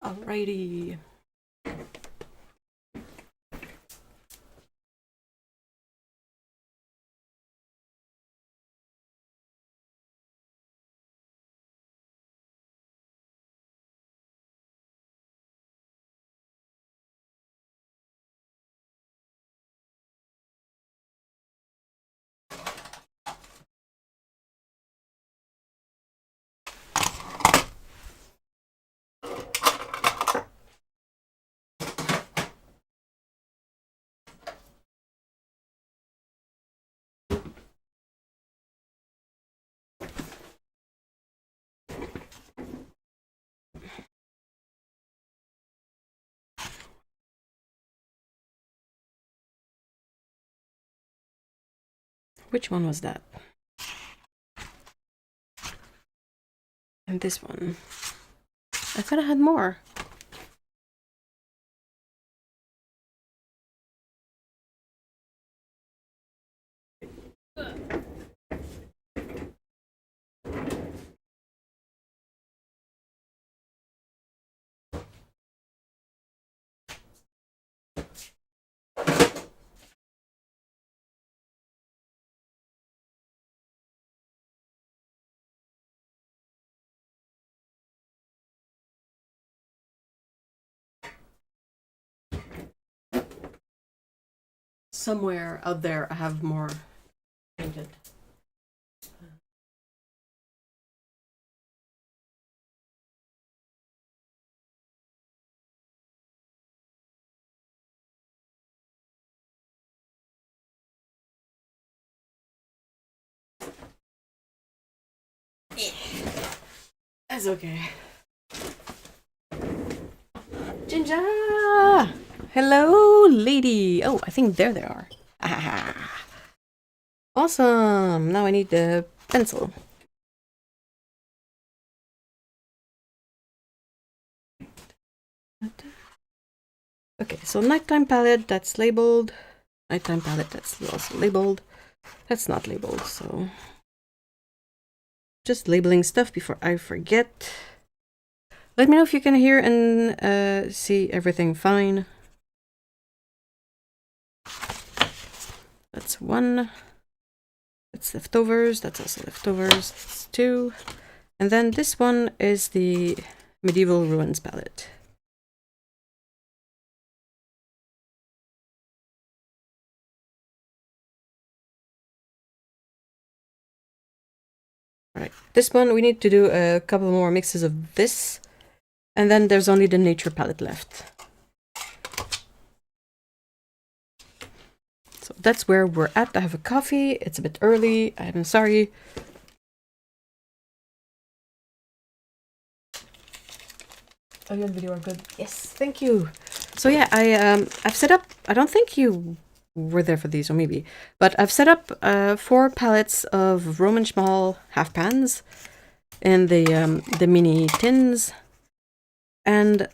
Alrighty. Which one was that? And this one. I thought I had more. Somewhere out there I have more painted. That's okay. Jinja! Hello, lady! Oh, I think there they are. Ah. Awesome! Now I need the pencil. Okay, so nighttime palette, that's labeled. Nighttime palette, that's also labeled. That's not labeled, so... Just labeling stuff before I forget. Let me know if you can hear and see everything fine. That's one. That's leftovers. That's also leftovers. That's two. And then this one is the Medieval Ruins palette. Alright, this one we need to do a couple more mixes of this. And then there's only the nature palette left. So that's where we're at. I have a coffee. It's a bit early. I'm sorry. Audio and video are good. Yes, thank you. So yeah, I've set up. I don't think you were there for these, or maybe, but I've set up 4 palettes of Roman Szmal half pans in the mini tins, and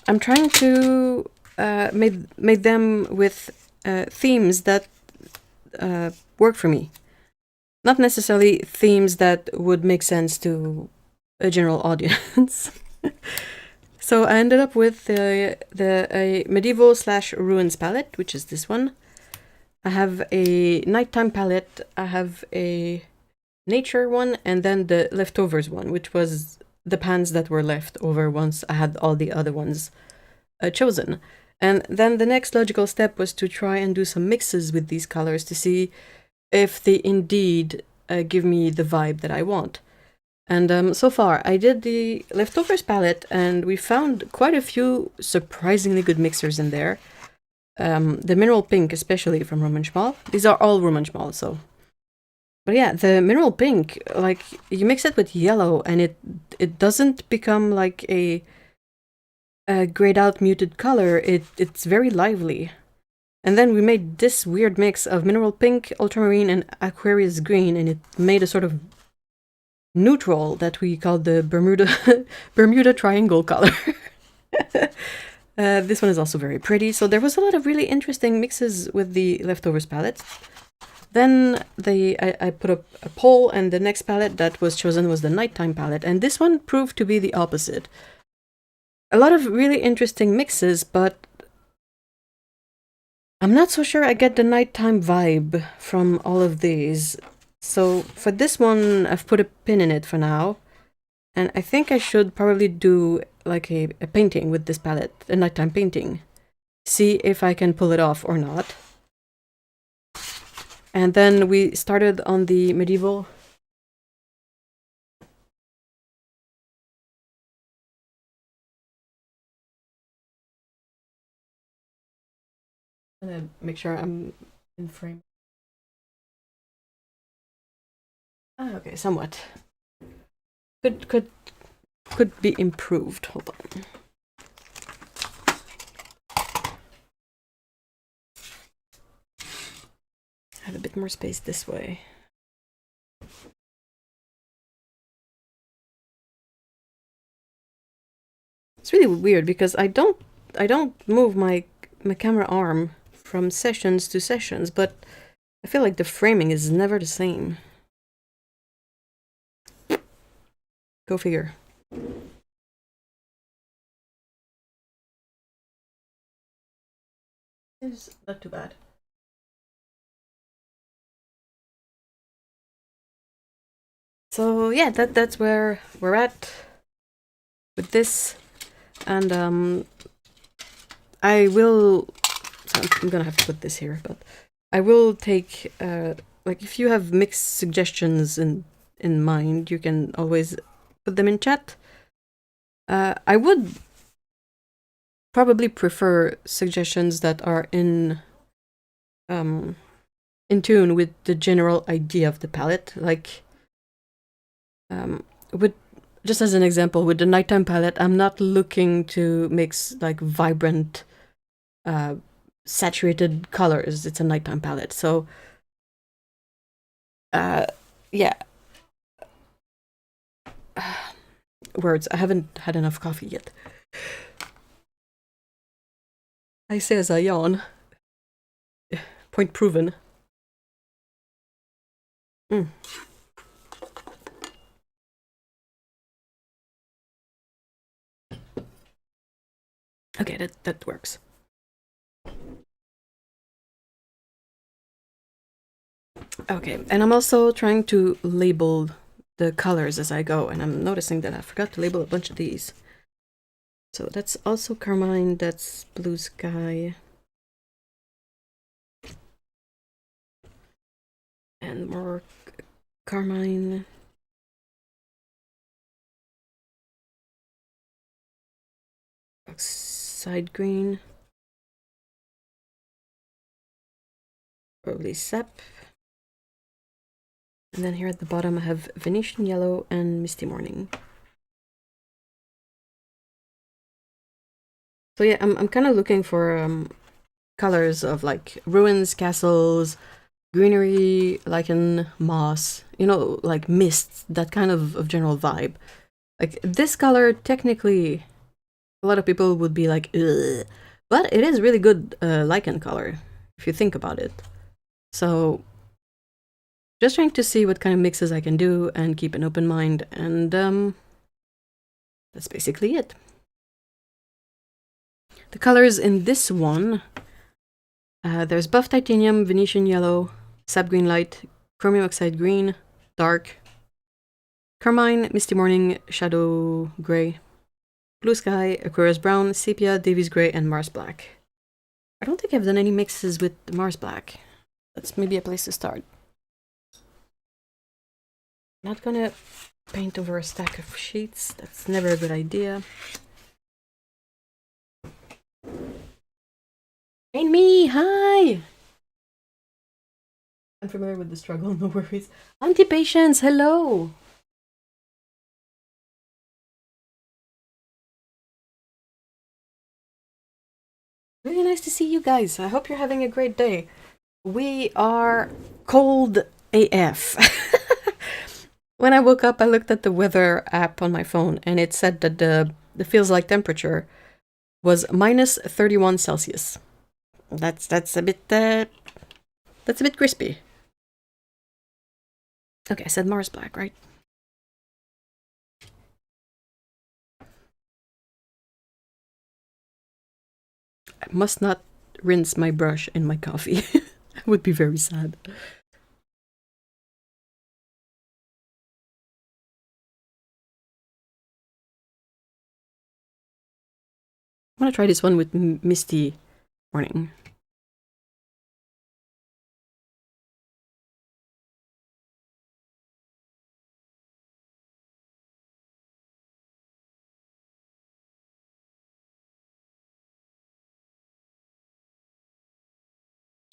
I'm trying to make them with themes that work for me. Not necessarily themes that would make sense to a general audience. So I ended up with a medieval / ruins palette, which is this one. I have a nighttime palette, I have a nature one, and then the leftovers one, which was the pans that were left over once I had all the other ones chosen. And then the next logical step was to try and do some mixes with these colors to see if they indeed give me the vibe that I want. And so far, I did the leftovers palette, and we found quite a few surprisingly good mixers in there. The mineral pink, especially from Roman Szmal. These are all Roman Szmal, so. But yeah, the mineral pink, like, you mix it with yellow, and it doesn't become like a grayed out muted color. It's very lively. And then we made this weird mix of mineral pink, ultramarine, and Aquarius green, and it made a sort of neutral that we called the Bermuda triangle color. This one is also very pretty. So there was a lot of really interesting mixes with the leftovers palette. Then I put up a poll, and the next palette that was chosen was the nighttime palette, and this one proved to be the opposite. A lot of really interesting mixes, but I'm not so sure I get the nighttime vibe from all of these. So for this one, I've put a pin in it for now, and I think I should probably do like a painting with this palette, a nighttime painting. See if I can pull it off or not. And then we started on the medieval. I'm gonna make sure I'm in frame. Ah, okay, somewhat. Could be improved. Hold on. I have a bit more space this way. It's really weird because I don't move my camera arm from sessions to sessions, but I feel like the framing is never the same. Go figure. It's not too bad. So yeah, that's where we're at with this, and I will. So I'm gonna have to put this here, but I will take like if you have mixed suggestions in mind, you can always put them in chat. I would probably prefer suggestions that are in tune with the general idea of the palette, like with just as an example, with the nighttime palette, I'm not looking to mix like vibrant saturated colors. It's a nighttime palette, so yeah. Words. I haven't had enough coffee yet. I say as I yawn. Point proven. Okay, that works. Okay, and I'm also trying to label the colors as I go, and I'm noticing that I forgot to label a bunch of these. So that's also carmine, that's blue sky. And more carmine. Oxide green. Probably sap. And then here at the bottom I have Venetian yellow and misty morning. So yeah, I'm kind of looking for colors of like ruins, castles, greenery, lichen, moss, you know, like mist, that kind of general vibe. Like this color, technically, a lot of people would be like, ugh, but it is really good lichen color, if you think about it. So just trying to see what kind of mixes I can do and keep an open mind, and that's basically it. The colors in this one, there's buff titanium, Venetian yellow, sap green light, chromium oxide green, dark, carmine, misty morning, shadow gray, blue sky, Aquarius brown, sepia, Davies gray, and Mars black. I don't think I've done any mixes with Mars black. That's maybe a place to start. Not gonna paint over a stack of sheets. That's never a good idea. Ain't me, hi! I'm familiar with the struggle, no worries. Anti-patience, hello! Really nice to see you guys. I hope you're having a great day. We are cold AF. When I woke up, I looked at the weather app on my phone, and it said that the feels like temperature was minus 31 Celsius. That's a bit crispy. Okay, I said Mars Black, right? I must not rinse my brush in my coffee. I would be very sad. I want to try this one with Misty Morning.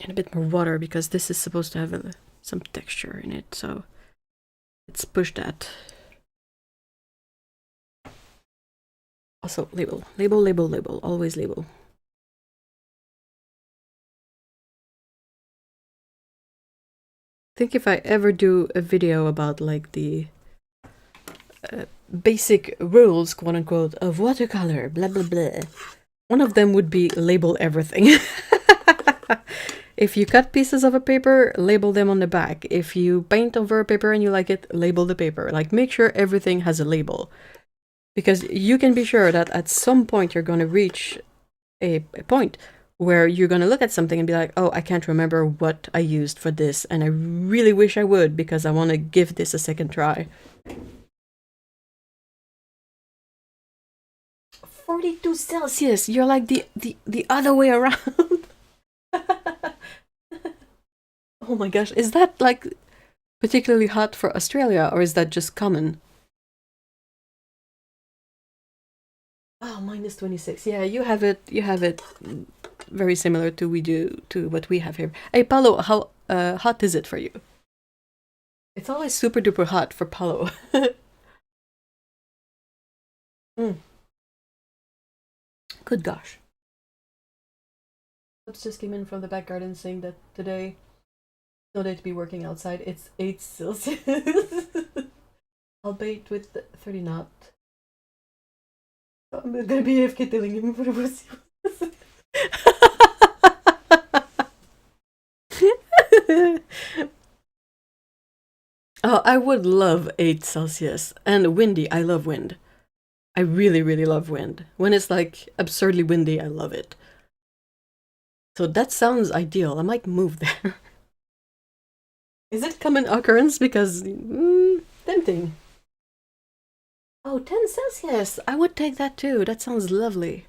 And a bit more water because this is supposed to have some texture in it, so let's push that. Also, label, label, label, label, always label. I think if I ever do a video about like the basic rules, quote unquote, of watercolor, blah blah blah, one of them would be label everything. If you cut pieces of a paper, label them on the back. If you paint over a paper and you like it, label the paper. Like, make sure everything has a label. Because you can be sure that at some point you're going to reach a point where you're going to look at something and be like, oh, I can't remember what I used for this, and I really wish I would because I want to give this a second try. 42 Celsius! You're like the other way around. Oh my gosh, is that like particularly hot for Australia, or is that just common? Oh, minus 26. Yeah, you have it very similar to what we have here. Hey, Paulo, how hot is it for you? It's always super duper hot for Paulo. Mm. Good gosh. Just came in from the back garden saying that today, no day to be working outside. It's 8 Celsius. I'll bait with 30 knot. I'm gonna be AFK telling him for the pussy. Oh, I would love 8 Celsius. And windy. I love wind. I really, really love wind. When it's like absurdly windy, I love it. So that sounds ideal. I might move there. Is it common occurrence? Because tempting. Oh, 10 Celsius. I would take that too. That sounds lovely.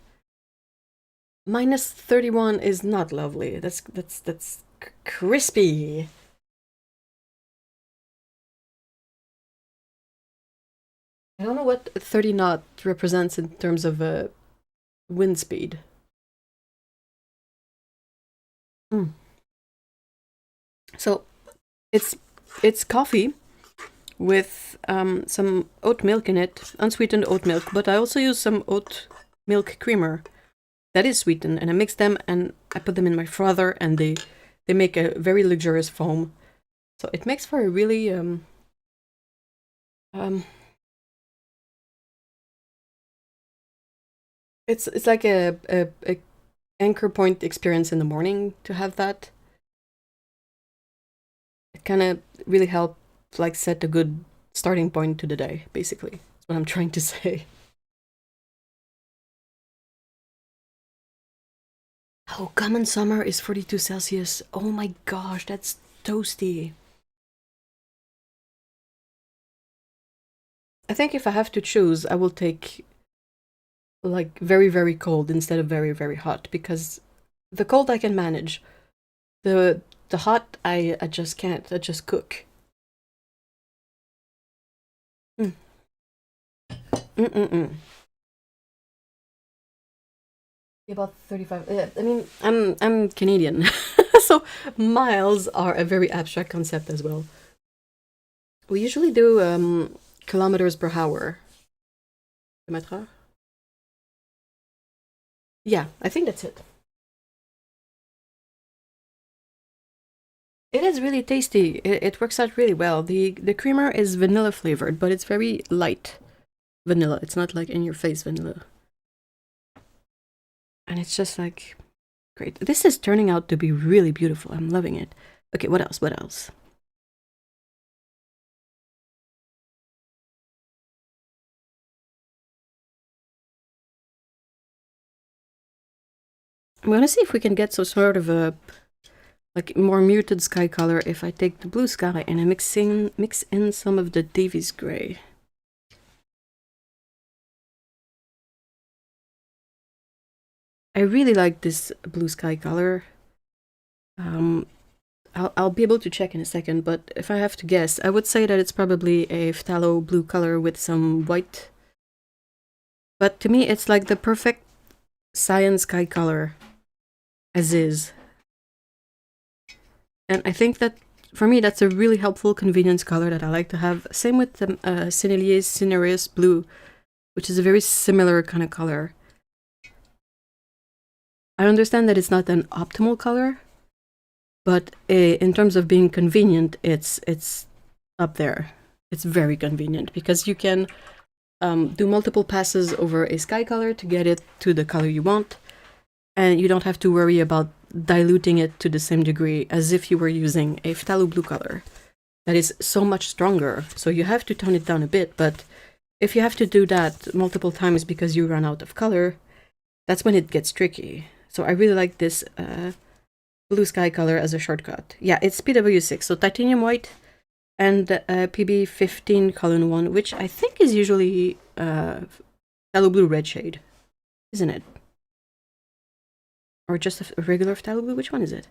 Minus 31 is not lovely. That's crispy. I don't know what 30 knot represents in terms of wind speed. So it's coffee with some oat milk in it, unsweetened oat milk, but I also use some oat milk creamer that is sweetened, and I mix them and I put them in my frother, and they make a very luxurious foam. So it makes for a really it's like a anchor point experience in the morning to have that. It kind of really helps like set a good starting point to the day, basically. That's what I'm trying to say. Oh, common summer is 42 Celsius. Oh my gosh, that's toasty. I think if I have to choose, I will take like very, very cold instead of very, very hot, because the cold I can manage. The hot I just can't. I just cook. About 35. I mean, I'm Canadian, so miles are a very abstract concept as well. We usually do kilometers per hour. Kilometre? Yeah, I think that's it. It is really tasty. It works out really well. The creamer is vanilla flavored, but it's very light vanilla. It's not like in your face vanilla. And it's just like great. This is turning out to be really beautiful. I'm loving it. Okay, what else? What else? I'm gonna see if we can get some sort of a like more muted sky color if I take the blue sky and I mix in some of the Davies gray. I really like this blue sky color. I'll be able to check in a second, but if I have to guess, I would say that it's probably a phthalo blue color with some white. But to me, it's like the perfect cyan sky color, as is. And I think that, for me, that's a really helpful convenience color that I like to have. Same with the Sennelier's Cinereus Blue, which is a very similar kind of color. I understand that it's not an optimal color, but in terms of being convenient, it's up there. It's very convenient because you can do multiple passes over a sky color to get it to the color you want, and you don't have to worry about diluting it to the same degree as if you were using a phthalo blue color that is so much stronger. So you have to tone it down a bit, but if you have to do that multiple times because you run out of color, that's when it gets tricky. So I really like this blue sky color as a shortcut. Yeah, it's PW6, so titanium white and PB15 column 1, which I think is usually phthalo blue red shade, isn't it? Or just a regular phthalo blue? Which one is it?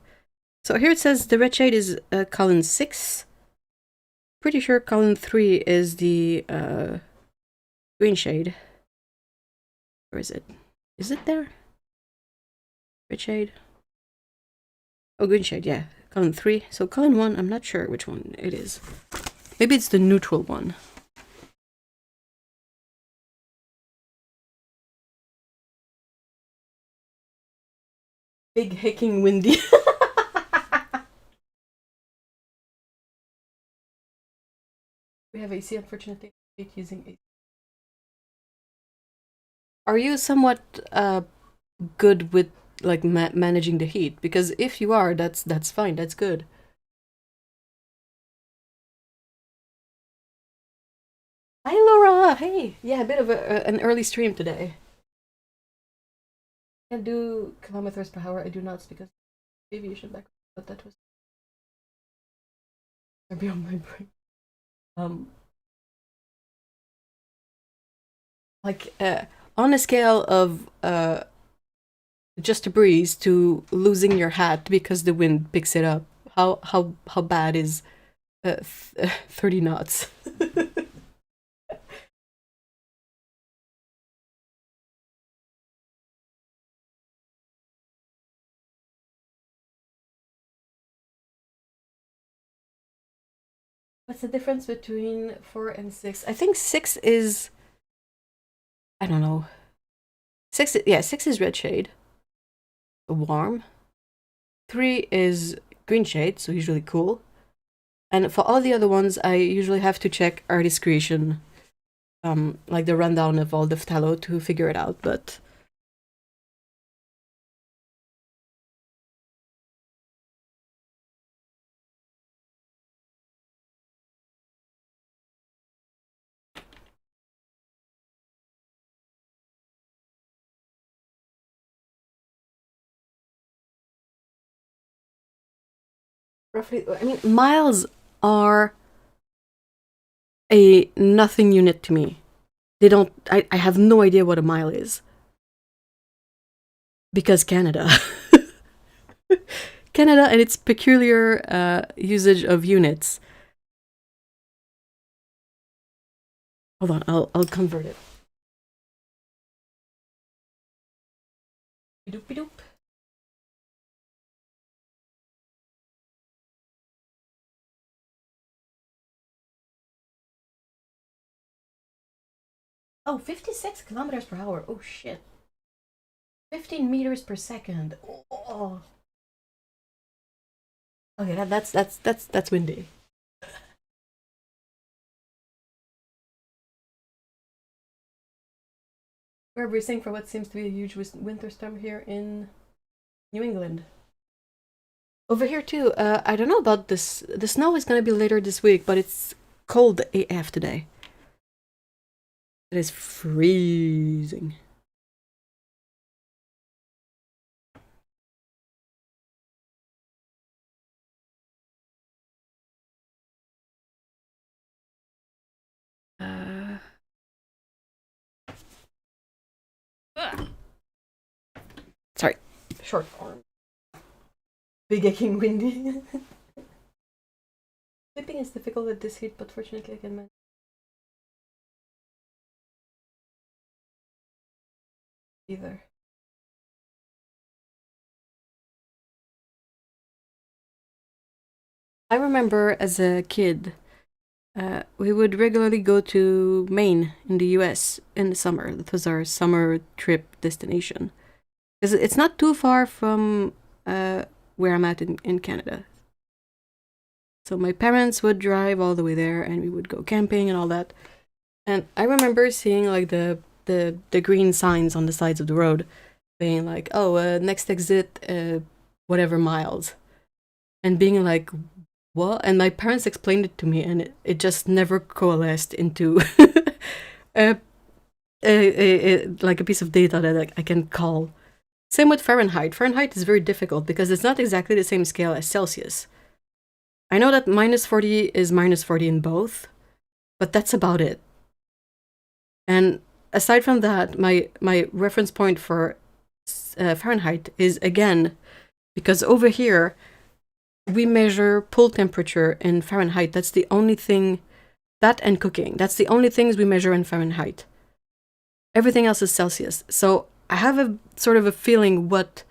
So here it says the red shade is column 6. Pretty sure column 3 is the green shade. Where is it? Is it there? Red shade? Oh, green shade, yeah. Column 3. So column 1, I'm not sure which one it is. Maybe it's the neutral one. Big hicking windy. We have AC, unfortunately. Using AC. Are you somewhat good with like managing the heat? Because if you are, that's fine. That's good. Hi, Laura. Hey. Yeah, a bit of an early stream today. I do kilometers per hour. I do not because aviation background, but that was beyond my brain. Like on a scale of just a breeze to losing your hat because the wind picks it up, how bad is 30 knots? What's the difference between 4 and 6? I think 6 is, I don't know. 6, yeah, 6 is red shade, warm. 3 is green shade, so usually cool. And for all the other ones, I usually have to check artist creation, like the rundown of all the phthalo to figure it out, but roughly, I mean, miles are a nothing unit to me. They don't, I have no idea what a mile is. Because Canada. Canada and its peculiar usage of units. Hold on, I'll convert it. Doop-doop. Oh, 56 kilometers per hour. Oh shit. 15 meters per second. Oh. Okay, that's windy. We're bracing for what seems to be a huge winter storm here in New England. Over here too. I don't know about this. The snow is gonna be later this week, but it's cold AF today. It is freezing. Sorry, short arm. Big aching windy. Sleeping is difficult at this heat, but fortunately I can manage. Either. I remember as a kid, we would regularly go to Maine in the US in the summer. That was our summer trip destination. Because it's not too far from where I'm at in Canada. So my parents would drive all the way there and we would go camping and all that. And I remember seeing like the green signs on the sides of the road saying like, oh, next exit, whatever miles. And being like, what? And my parents explained it to me and it just never coalesced into like a piece of data that I can call. Same with Fahrenheit. Fahrenheit is very difficult because it's not exactly the same scale as Celsius. I know that -40 is -40 in both, but that's about it. And aside from that, my reference point for Fahrenheit is, again, because over here, we measure pool temperature in Fahrenheit. That's the only thing, that and cooking, that's the only things we measure in Fahrenheit. Everything else is Celsius. So I have a sort of a feeling what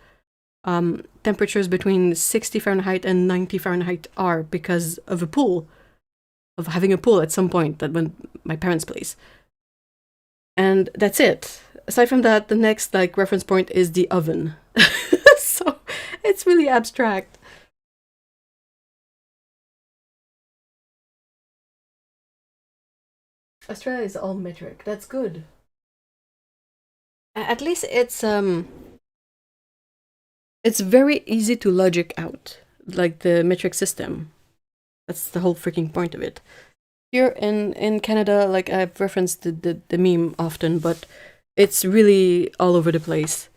temperatures between 60 Fahrenheit and 90 Fahrenheit are because of a pool, of having a pool at some point that went my parents' place. And that's it. Aside from that, the next like reference point is the oven. So it's really abstract. Australia is all metric. That's good. At least it's very easy to logic out, like the metric system. That's the whole freaking point of it. Here in Canada, like I've referenced the meme often, but it's really all over the place.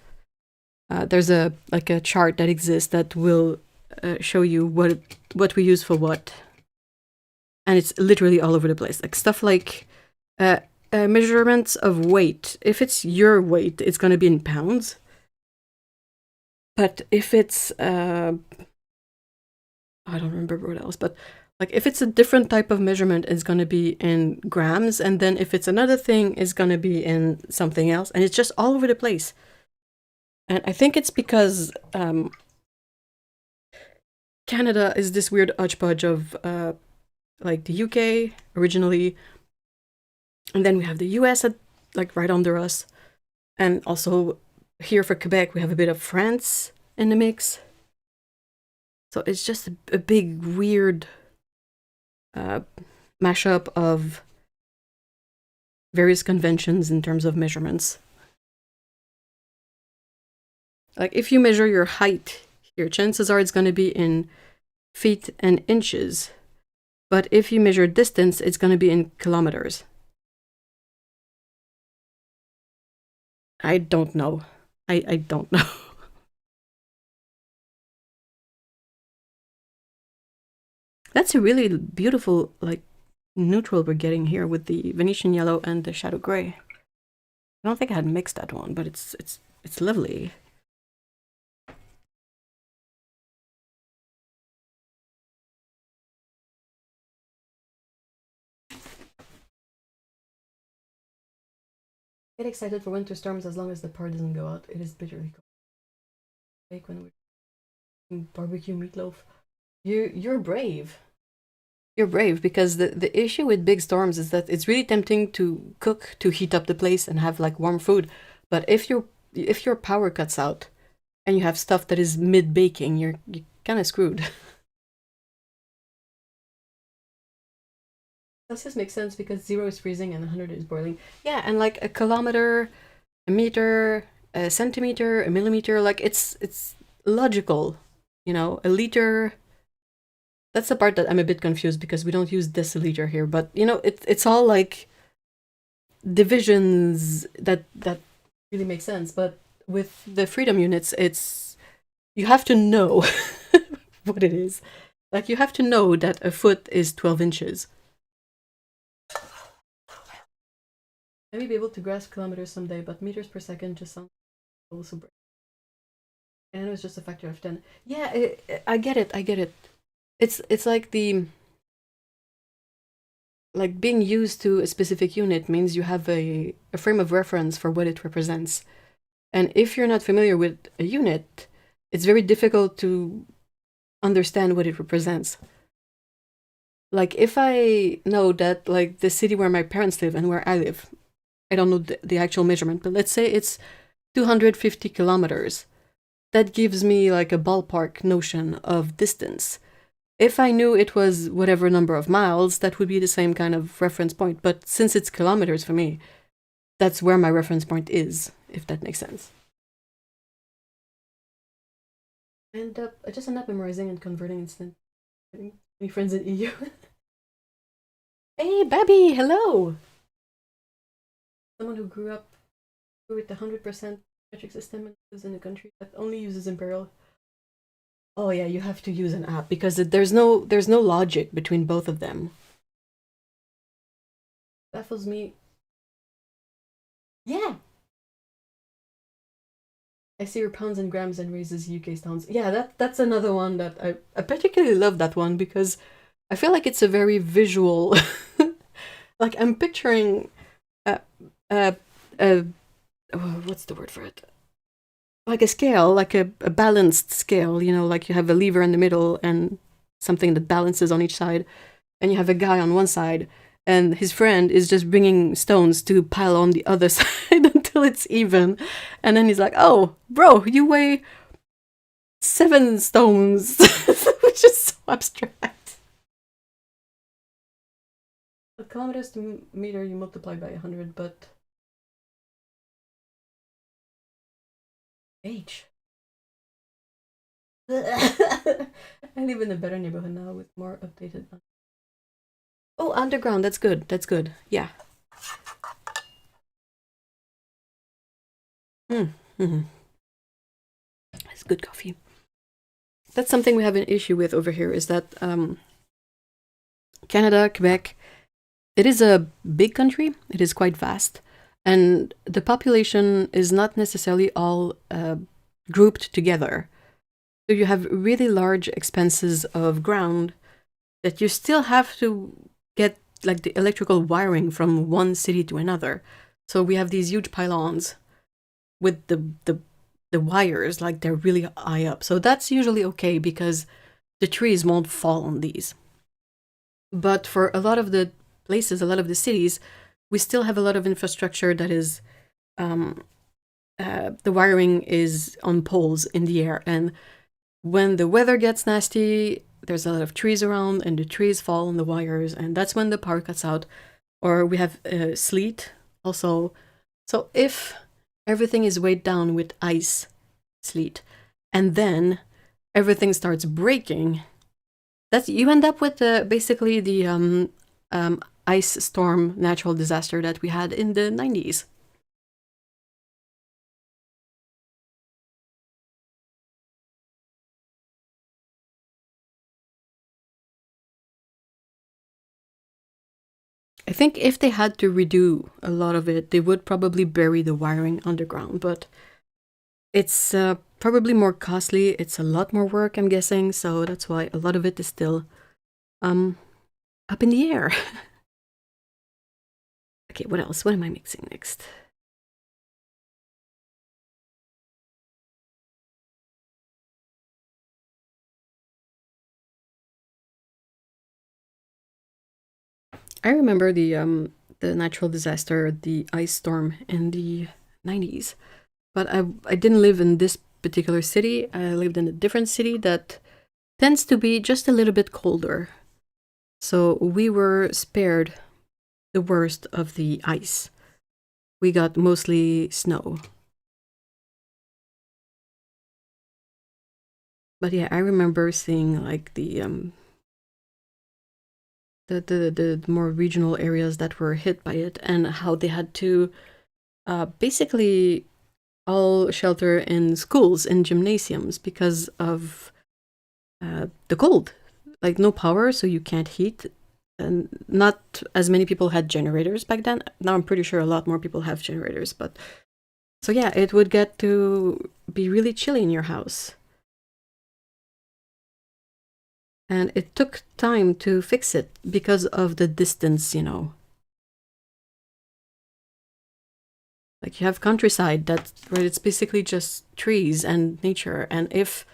There's a chart that exists that will show you what we use for what, and it's literally all over the place. Like stuff like measurements of weight. If it's your weight, it's gonna be in pounds. But if it's I don't remember what else, but like if it's a different type of measurement, it's gonna be in grams, and then if it's another thing, it's gonna be in something else, and it's just all over the place. And I think it's because Canada is this weird hodgepodge of like the UK originally, and then we have the US at, like right under us, and also here for Quebec we have a bit of France in the mix. So it's just a big weird mashup of various conventions in terms of measurements. Like if you measure your height here, chances are it's going to be in feet and inches. But if you measure distance, it's going to be in kilometers. I don't know. I don't know. That's a really beautiful, like, neutral we're getting here with the Venetian yellow and the shadow gray. I don't think I had mixed that one, but it's lovely. Get excited for winter storms as long as the power doesn't go out. It is bitterly cold. Like when we're barbecue meatloaf. You're brave. You're brave because the issue with big storms is that it's really tempting to cook to heat up the place and have like warm food. But if your power cuts out and you have stuff that is mid baking, you're kind of screwed. Celsius makes sense because 0 is freezing and 100 is boiling. Yeah, and like a kilometer, a meter, a centimeter, a millimeter, like it's logical, you know. A liter. That's the part that I'm a bit confused because we don't use deciliter here, but you know, it's all like divisions that really make sense. But with the freedom units, it's you have to know what it is. Like you have to know that a foot is 12 inches. I may be able to grasp kilometers someday, but meters per second just sounds also And it was just a factor of 10. Yeah, I get it. I get it. It's like being used to a specific unit means you have a frame of reference for what it represents. And if you're not familiar with a unit, it's very difficult to understand what it represents. Like if I know that like the city where my parents live and where I live, I don't know the actual measurement, but let's say it's 250 kilometers. That gives me like a ballpark notion of distance. If I knew it was whatever number of miles, that would be the same kind of reference point. But since it's kilometers for me, that's where my reference point is, if that makes sense. I just end up memorizing and converting instead. Any friends in EU? Hey, Babby, hello! Someone who grew up with the 100% metric system and lives in a country that only uses Imperial. Oh yeah, you have to use an app because there's no logic between both of them. Baffles me. Yeah. I see your pounds and grams and raises UK stones. Yeah, that's another one that I particularly love that one because I feel like it's a very visual. Like I'm picturing what's the word for it? Like a scale, like a balanced scale, you know, like you have a lever in the middle and something that balances on each side, and you have a guy on one side, and his friend is just bringing stones to pile on the other side until it's even, and then he's like, "Oh, bro, you weigh 7 stones," which is so abstract. Kilometers to meter, you multiply by 100, but H. I live in a better neighborhood now with more updated. Oh, underground. That's good. That's good. Yeah. Mm-hmm. It's good coffee. That's something we have an issue with over here. Is that Canada, Quebec? It is a big country. It is quite vast, and the population is not necessarily all grouped together. So you have really large expanses of ground that you still have to get like the electrical wiring from one city to another. So we have these huge pylons with the wires like they're really high up. So that's usually okay because the trees won't fall on these. But for a lot of the places, a lot of the cities, we still have a lot of infrastructure that is the wiring is on poles in the air, and when the weather gets nasty, there's a lot of trees around and the trees fall on the wires, and that's when the power cuts out. Or we have sleet also. So if everything is weighed down with ice, sleet, and then everything starts breaking, that's you end up with basically the ice storm natural disaster that we had in the 90s. I think if they had to redo a lot of it, they would probably bury the wiring underground, but it's probably more costly. It's a lot more work, I'm guessing, so that's why a lot of it is still up in the air. Okay, what else? What am I mixing next? I remember the natural disaster, the ice storm in the 90s. But I didn't live in this particular city. I lived in a different city that tends to be just a little bit colder. So we were spared the worst of the ice. We got mostly snow. But yeah, I remember seeing like the more regional areas that were hit by it and how they had to basically all shelter in schools and gymnasiums because of the cold. Like no power, so you can't heat. And not as many people had generators back then. Now I'm pretty sure a lot more people have generators, but So yeah, it would get to be really chilly in your house. And it took time to fix it because of the distance, you know. Like you have countryside that where it's basically just trees and nature, and if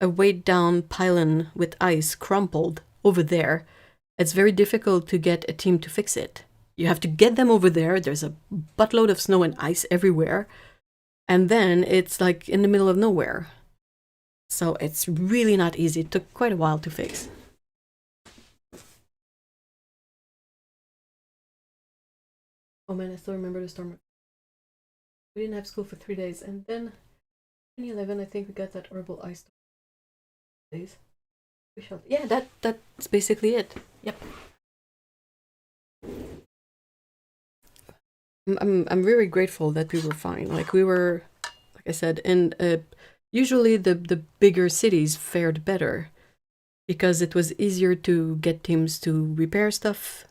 a weighed down pylon with ice crumpled over there, it's very difficult to get a team to fix it. You have to get them over there. There's a buttload of snow and ice everywhere, and then it's like in the middle of nowhere. So it's really not easy. It took quite a while to fix. Oh man, I still remember the storm. We didn't have school for 3 days, and then 2011, I think we got that horrible ice storm. Days. Yeah, that's basically it. Yep. I'm very grateful that we were fine. Like we were, like I said, in usually the bigger cities fared better because it was easier to get teams to repair stuff.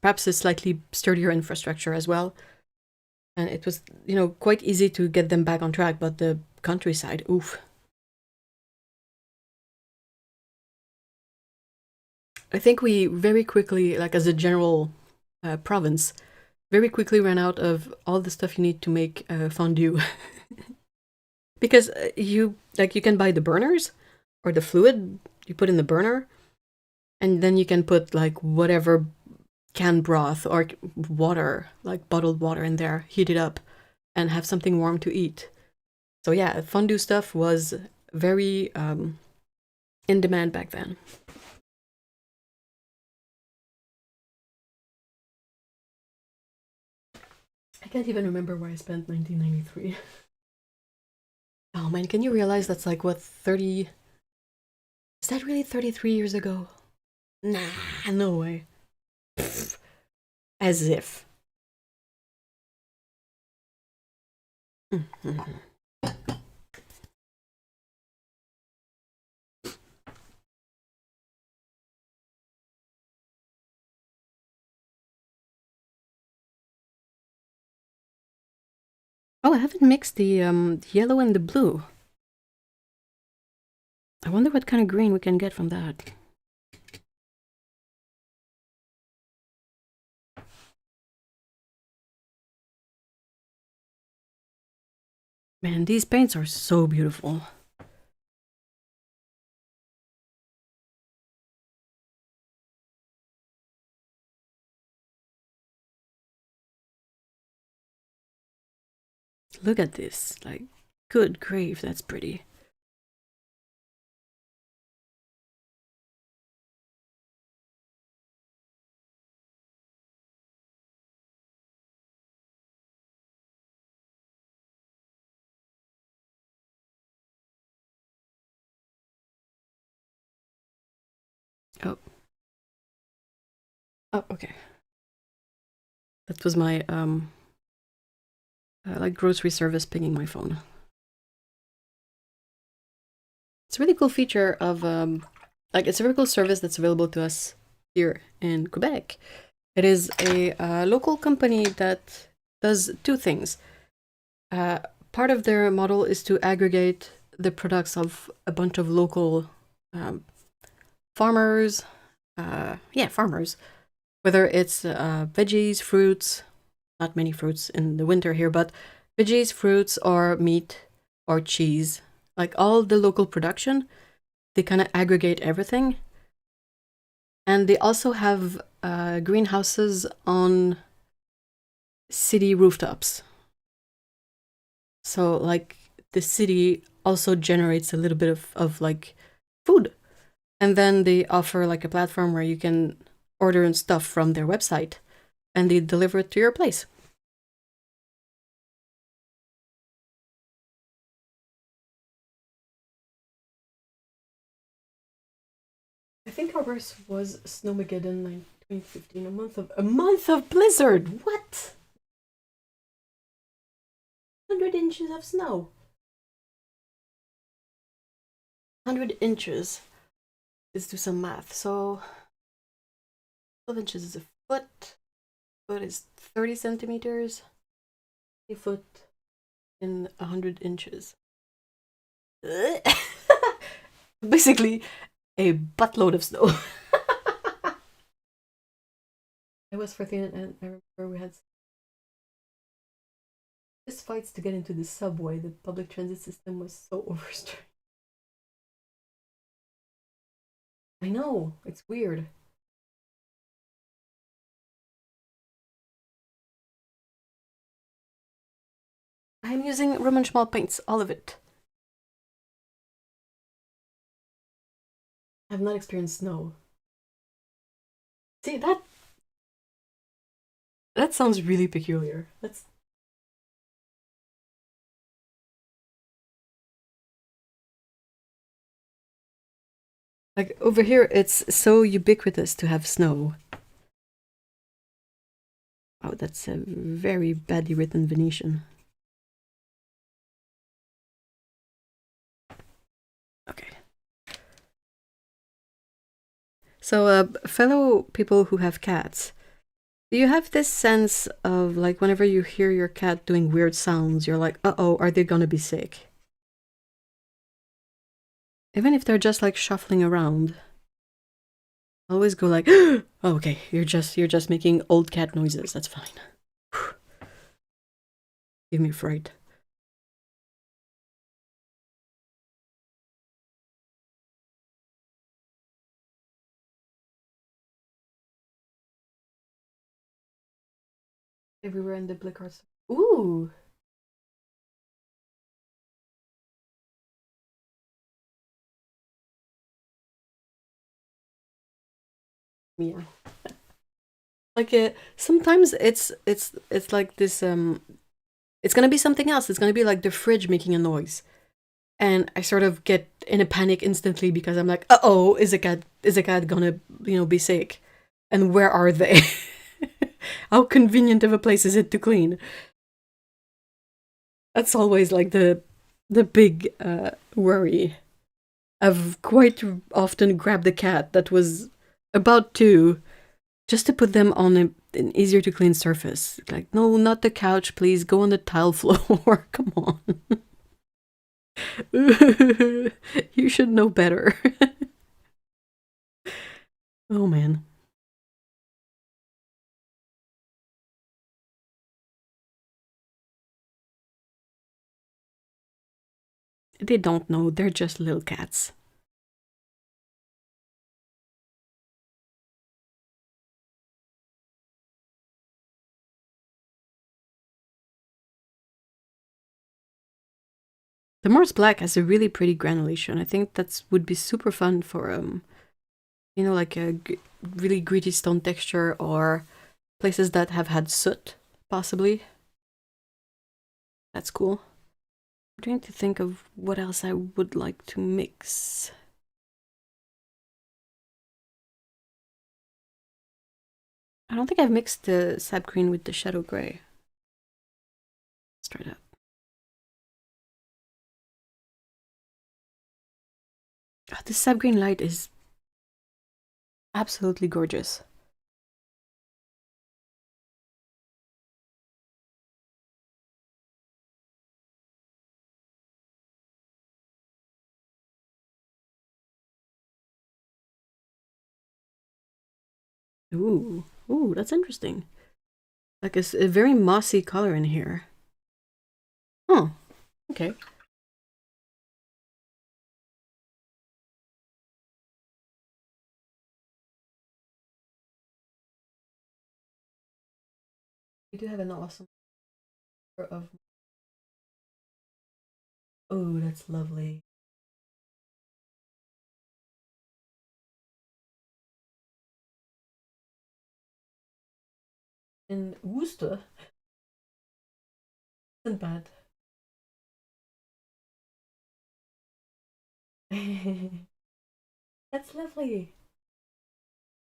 Perhaps a slightly sturdier infrastructure as well, and it was quite easy to get them back on track. But the countryside, oof. I think we very quickly, like as a general province, very quickly ran out of all the stuff you need to make fondue. Because you can buy the burners or the fluid you put in the burner, and then you can put like whatever canned broth or water, like bottled water in there, heat it up, and have something warm to eat. So yeah, fondue stuff was very in demand back then. I can't even remember where I spent 1993. Oh man, can you realize that's like what, 30? Is that really 33 years ago? Nah, no way. Pfft, as if. Mm-hmm. Oh, I haven't mixed the yellow and the blue. I wonder what kind of green we can get from that. Man, these paints are so beautiful. Look at this. Like, good grief, that's pretty. Oh. Oh, okay. That was my like grocery service pinging my phone. It's a really cool feature of like it's a very cool service that's available to us here in Quebec. It is a local company that does two things. Part of their model is to aggregate the products of a bunch of local farmers. Farmers. Whether it's veggies, fruits, not many fruits in the winter here, but veggies, fruits, or meat, or cheese. Like all the local production, they kind of aggregate everything. And they also have greenhouses on city rooftops. So, like, the city also generates a little bit of like food. And then they offer like a platform where you can order stuff from their website and they deliver it to your place. I think ours was Snowmageddon in 2015, a month of blizzard. What? 100 inches of snow. 100 inches. Let's do some math. So 12 inches is a foot. Foot is 30 centimeters. A foot in 100 inches. Basically, a buttload of snow. I was 14 and I remember we had fist fights to get into the subway. The public transit system was so overstrained. I know, it's weird. I'm using Roman Szmal paints, all of it. I've not experienced snow. See, that sounds really peculiar. That's like over here it's so ubiquitous to have snow. Oh, that's a very badly written Venetian. Okay. So, fellow people who have cats, do you have this sense of like whenever you hear your cat doing weird sounds, you're like, uh-oh, are they gonna be sick? Even if they're just like shuffling around. I always go like, oh, okay, you're just making old cat noises, that's fine. Give me a fright. Everywhere in the black arts. Ooh! Yeah. Like sometimes it's like this it's gonna be something else. It's gonna be like the fridge making a noise. And I sort of get in a panic instantly because I'm like, uh-oh, is a cat gonna, be sick? And where are they? How convenient of a place is it to clean? That's always like the big worry. I've quite often grabbed a cat that was about to, just to put them on an easier to clean surface. Like, no, not the couch, please. Go on the tile floor. Come on. You should know better. Oh man. They don't know, they're just little cats. The Mars Black has a really pretty granulation. I think that would be super fun for like a really gritty stone texture or places that have had soot, possibly. That's cool. I'm trying to think of what else I would like to mix. I don't think I've mixed the sap green with the shadow gray. Let's try that. Oh, this sap green light is absolutely gorgeous. Ooh, that's interesting. Like a very mossy color in here. Oh, okay. We do have an awesome of. Oh, that's lovely. And Worcester isn't bad. That's lovely.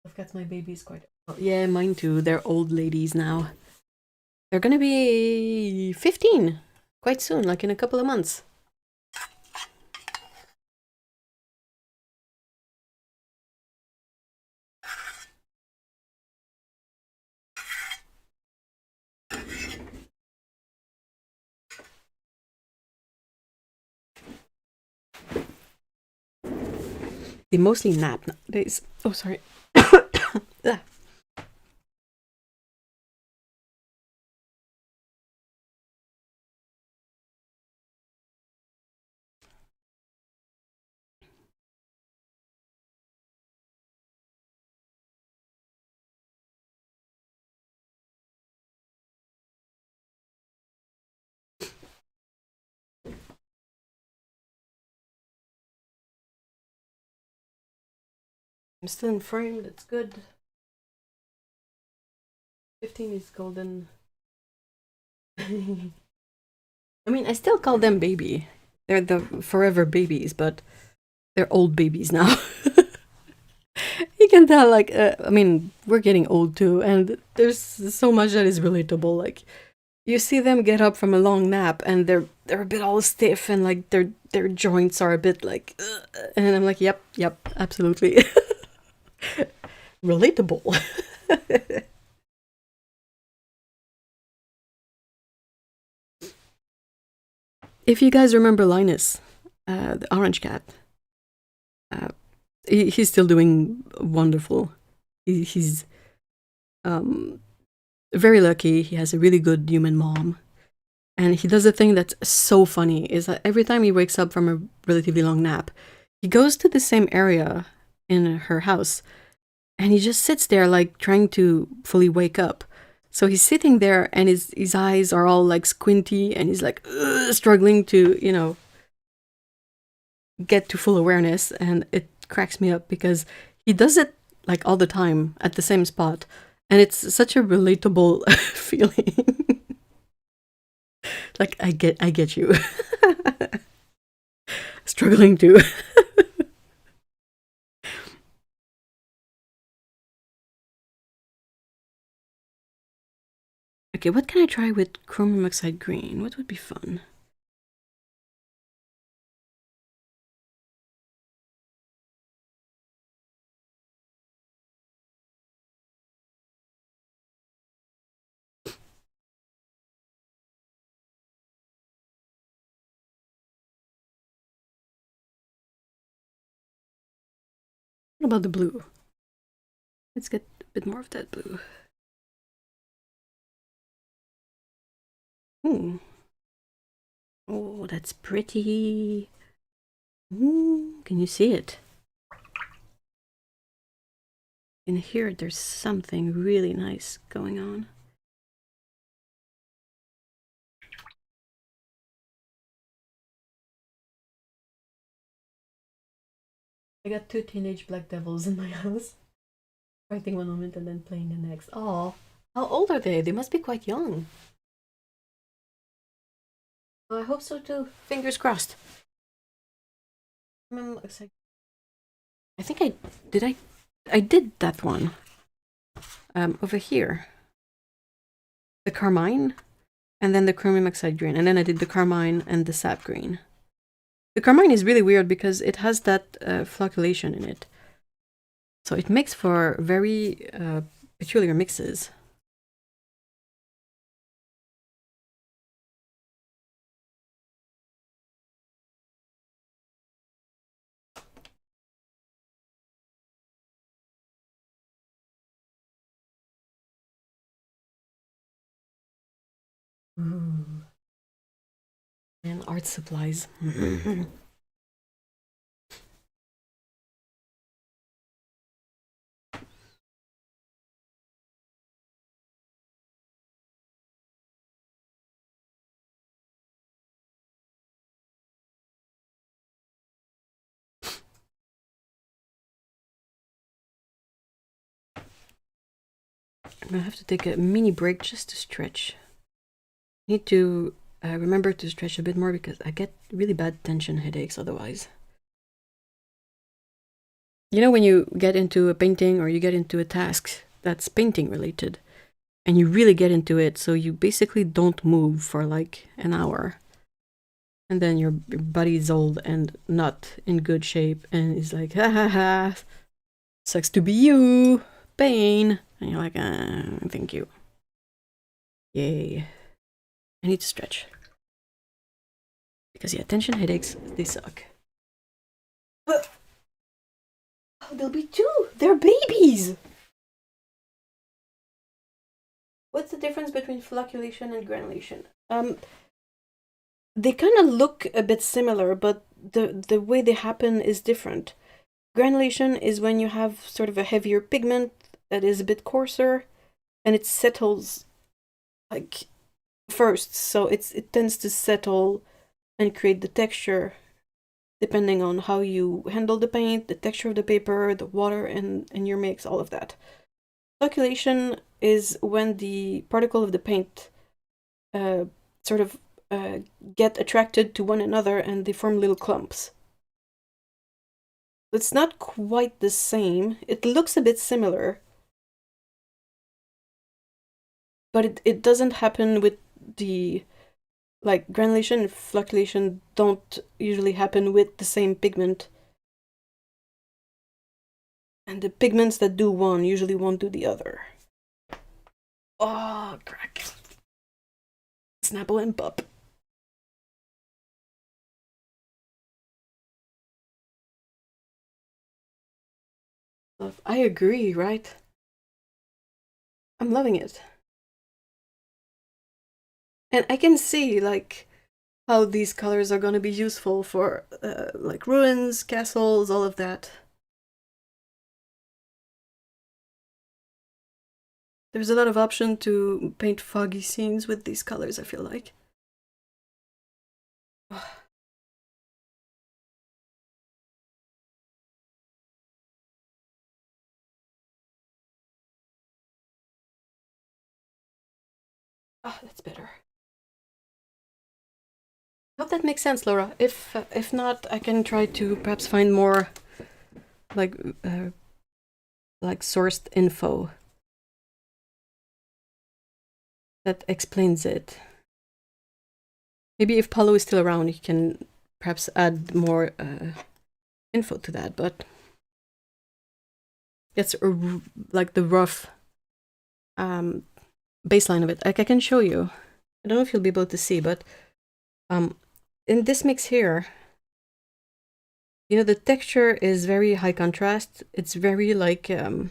I've got my babies quite. Oh, yeah, mine too. They're old ladies now. They're gonna be 15 quite soon, like in a couple of months. they mostly nap nowadays. Oh, sorry. Ah. I'm still in frame, that's good. 15 is golden. I mean, I still call them baby. They're the forever babies, but they're old babies now. You can tell, like, I mean, we're getting old too, and there's so much that is relatable. Like, you see them get up from a long nap, and they're a bit all stiff, and like their joints are a bit like, and I'm like, yep, absolutely, relatable. If you guys remember Linus, the orange cat, uh, he's still doing wonderful. He's very lucky. He has a really good human mom. And he does a thing that's so funny, is that every time he wakes up from a relatively long nap, he goes to the same area in her house, and he just sits there like trying to fully wake up. So he's sitting there, and his eyes are all like squinty, and he's like struggling to, you know, get to full awareness. And it cracks me up because he does it like all the time at the same spot, and it's such a relatable feeling. Like, I get you. Struggling to. Okay, what can I try with chromium oxide green? What would be fun? What about the blue? Let's get a bit more of that blue. Ooh. Oh, that's pretty. Ooh, can you see it? In here, there's something really nice going on. I got 2 teenage black devils in my house. Fighting one moment and then playing the next. Oh, how old are they? They must be quite young. I hope so too. Fingers crossed. I think I did that one. Over here. The carmine, and then the chromium oxide green, and then I did the carmine and the sap green. The carmine is really weird because it has that flocculation in it. So it makes for very peculiar mixes. Ooh. And art supplies. I'm gonna have to take a mini break just to stretch. Need to remember to stretch a bit more because I get really bad tension headaches otherwise. You know, when you get into a painting or you get into a task that's painting related, and you really get into it, so you basically don't move for like an hour. And then your body's old and not in good shape, and it's like, ha ha ha, sucks to be you, pain. And you're like, thank you. Yay. I need to stretch. Because yeah, tension headaches, they suck. Oh, there'll be two! They're babies! What's the difference between flocculation and granulation? They kind of look a bit similar, but the way they happen is different. Granulation is when you have sort of a heavier pigment that is a bit coarser, and it settles like first, so it tends to settle and create the texture depending on how you handle the paint, the texture of the paper, the water, and your mix, all of that. Flocculation is when the particle of the paint sort of get attracted to one another and they form little clumps. It's not quite the same. It looks a bit similar, but it doesn't happen with the, like, granulation and flocculation don't usually happen with the same pigment. And the pigments that do one usually won't do the other. Oh, crack. Snapple and pop. I agree, right? I'm loving it. And I can see, like, how these colors are going to be useful for, like, ruins, castles, all of that. There's a lot of option to paint foggy scenes with these colors, I feel like. Ah, that's better. I hope that makes sense, Laura. If not, I can try to perhaps find more like sourced info that explains it. Maybe if Paulo is still around, he can perhaps add more info to that. But it's like the rough baseline of it. Like, I can show you. I don't know if you'll be able to see, but in this mix here, you know, the texture is very high contrast. It's very like a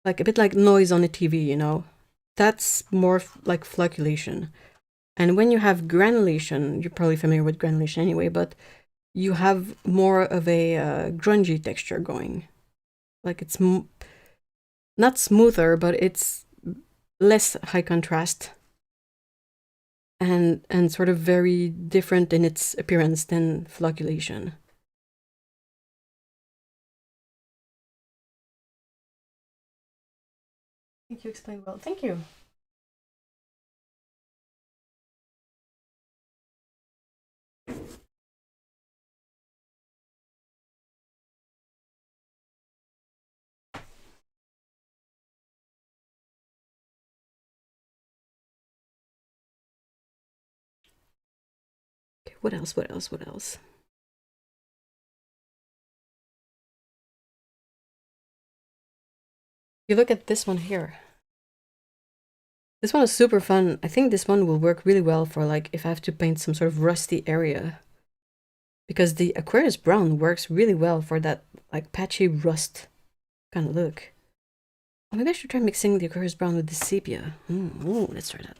bit like noise on a TV, you know. That's more like flocculation. And when you have granulation, you're probably familiar with granulation anyway, but you have more of a grungy texture going. Like, it's not smoother, but it's less high contrast and sort of very different in its appearance than flocculation. I think you explained well. Thank you. Okay, what else? What else? What else? You look at this one here. This one is super fun. I think this one will work really well for, like, if I have to paint some sort of rusty area. Because the Aquarius brown works really well for that, like, patchy rust kind of look. Oh, maybe I should try mixing the Aquarius brown with the sepia. Ooh, let's try that.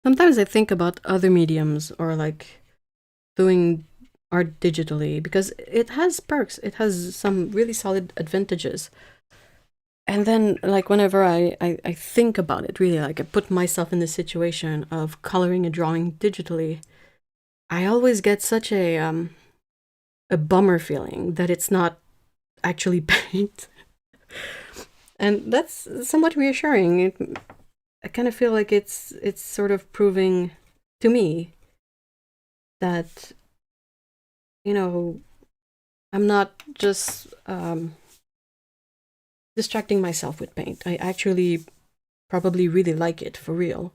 Sometimes I think about other mediums or, like, doing art digitally because it has perks. It has some really solid advantages. And then, like, whenever I think about it, really, like, I put myself in the situation of coloring a drawing digitally, I always get such a bummer feeling that it's not actually paint. And that's somewhat reassuring. I kind of feel like it's sort of proving to me that, you know, I'm not just distracting myself with paint. I actually probably really like it for real.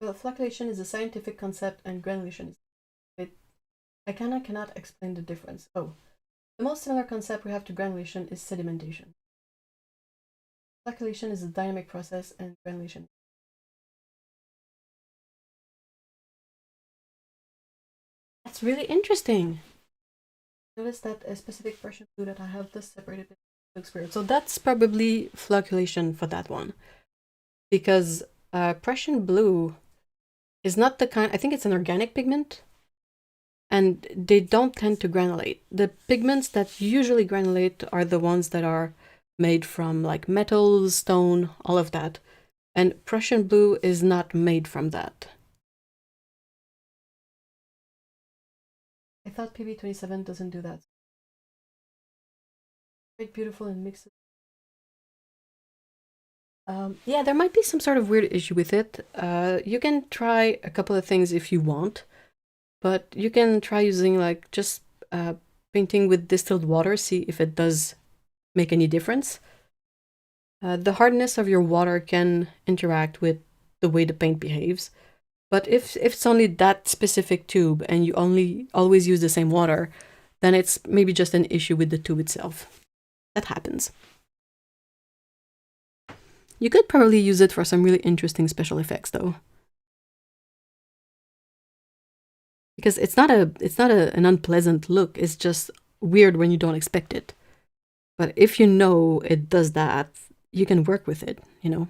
Well, flocculation is a scientific concept and granulation is it. I cannot explain the difference. Oh, the most similar concept we have to granulation is sedimentation. Flocculation is a dynamic process and granulation. That's really interesting. Notice that a specific Prussian blue that I have this separated looks weird. So that's probably flocculation for that one. Because Prussian blue is not the kind, I think it's an organic pigment, and they don't tend to granulate. The pigments that usually granulate are the ones that are made from like metals, stone, all of that. And Prussian blue is not made from that. I thought PB27 doesn't do that. Quite beautiful and mixed. Yeah, there might be some sort of weird issue with it. You can try a couple of things if you want, but you can try using like just painting with distilled water, see if it does make any difference. The hardness of your water can interact with the way the paint behaves, but if it's only that specific tube and you only always use the same water, then it's maybe just an issue with the tube itself. That happens. You could probably use it for some really interesting special effects though. Because an unpleasant look, it's just weird when you don't expect it. But if you know it does that, you can work with it, you know.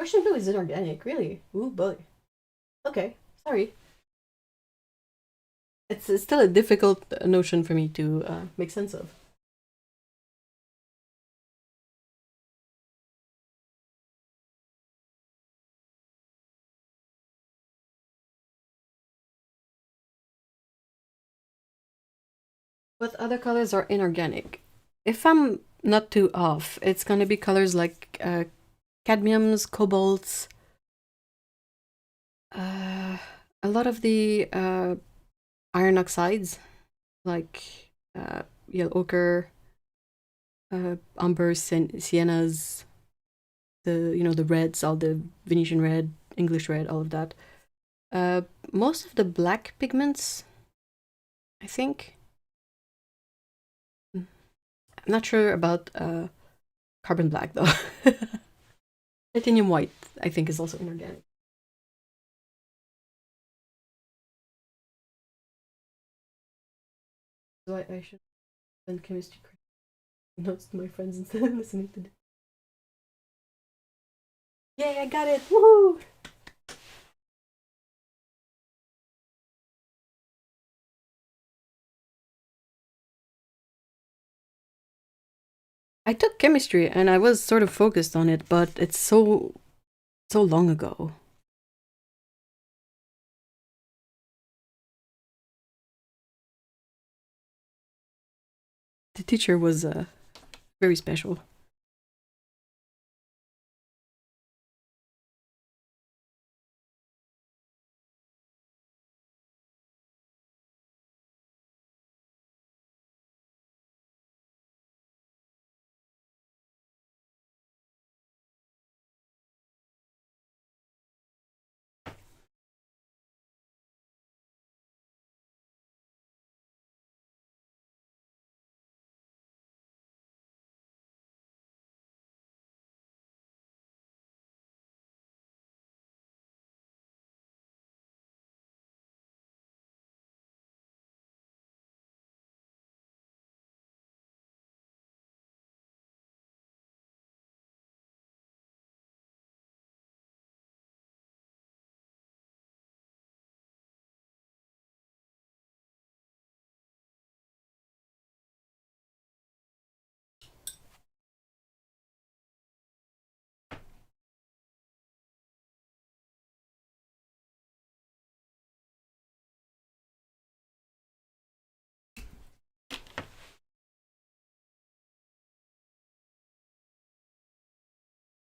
Russian blue is inorganic, really? Ooh, boy. Okay, sorry. It's still a difficult notion for me to make sense of. What other colors are inorganic? If I'm not too off, it's gonna be colors like cadmiums, cobalts, uh, a lot of the iron oxides, like yellow ochre, umbers, siennas, the reds, all the Venetian red, English red, all of that. Uh, Most of the black pigments, I think. I'm not sure about carbon black though. Titanium white, I think, is also inorganic. So I should send chemistry notes to my friends instead of listening to this. Yay, I got it! Woohoo! I took chemistry and I was sort of focused on it, but it's so long ago. The teacher was very special.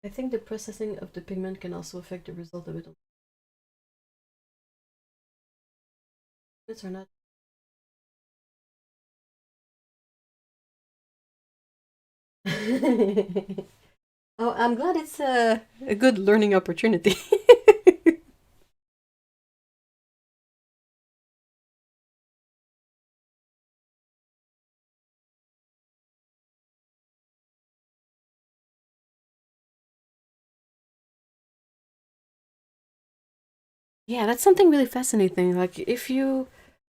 I think the processing of the pigment can also affect the result of it. It's or not. Oh, I'm glad it's a good learning opportunity. Yeah, that's something really fascinating. Like, if you,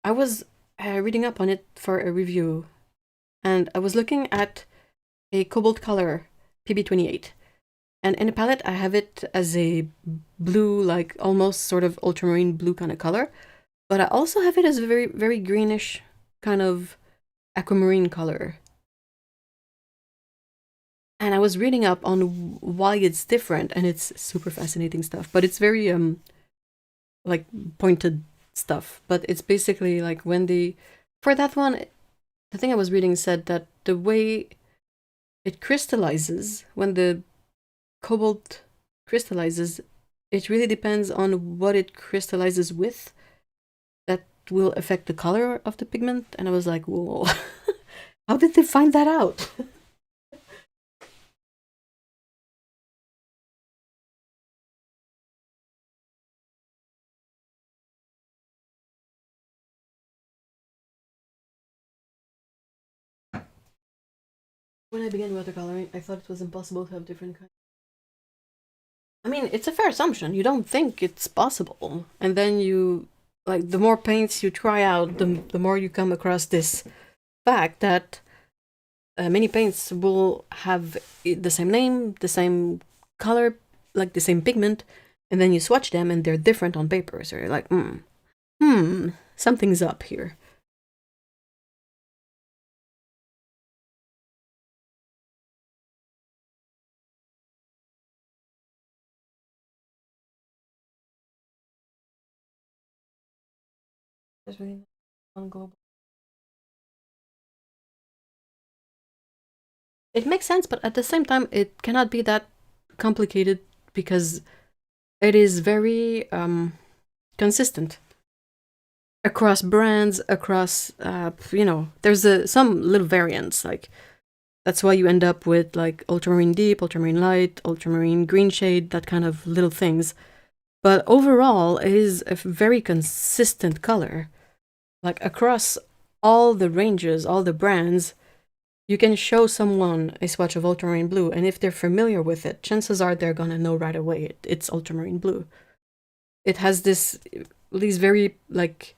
I was reading up on it for a review, and I was looking at a cobalt color PB28. And in a palette, I have it as a blue, like almost sort of ultramarine blue kind of color. But I also have it as a very, very greenish kind of aquamarine color. And I was reading up on why it's different, and it's super fascinating stuff. But it's very like pointed stuff. But it's basically like when they, for that one, the thing I was reading said that the way it crystallizes, when the cobalt crystallizes, it really depends on what it crystallizes with. That will affect the color of the pigment. And I was like, whoa, how did they find that out? When I began watercoloring, I thought it was impossible to have different kinds. I mean, it's a fair assumption. You don't think it's possible. And then you, like, the more paints you try out, the more you come across this fact that many paints will have the same name, the same color, like the same pigment, and then you swatch them and they're different on paper. So you're like, something's up here. There's really one global. It makes sense, but at the same time, it cannot be that complicated because it is very consistent across brands, across there's some little variants. Like, that's why you end up with like ultramarine deep, ultramarine light, ultramarine green shade, that kind of little things. But overall, it is a very consistent color. Like, across all the ranges, all the brands, you can show someone a swatch of ultramarine blue, and if they're familiar with it, chances are they're gonna know right away it's ultramarine blue. It has these very like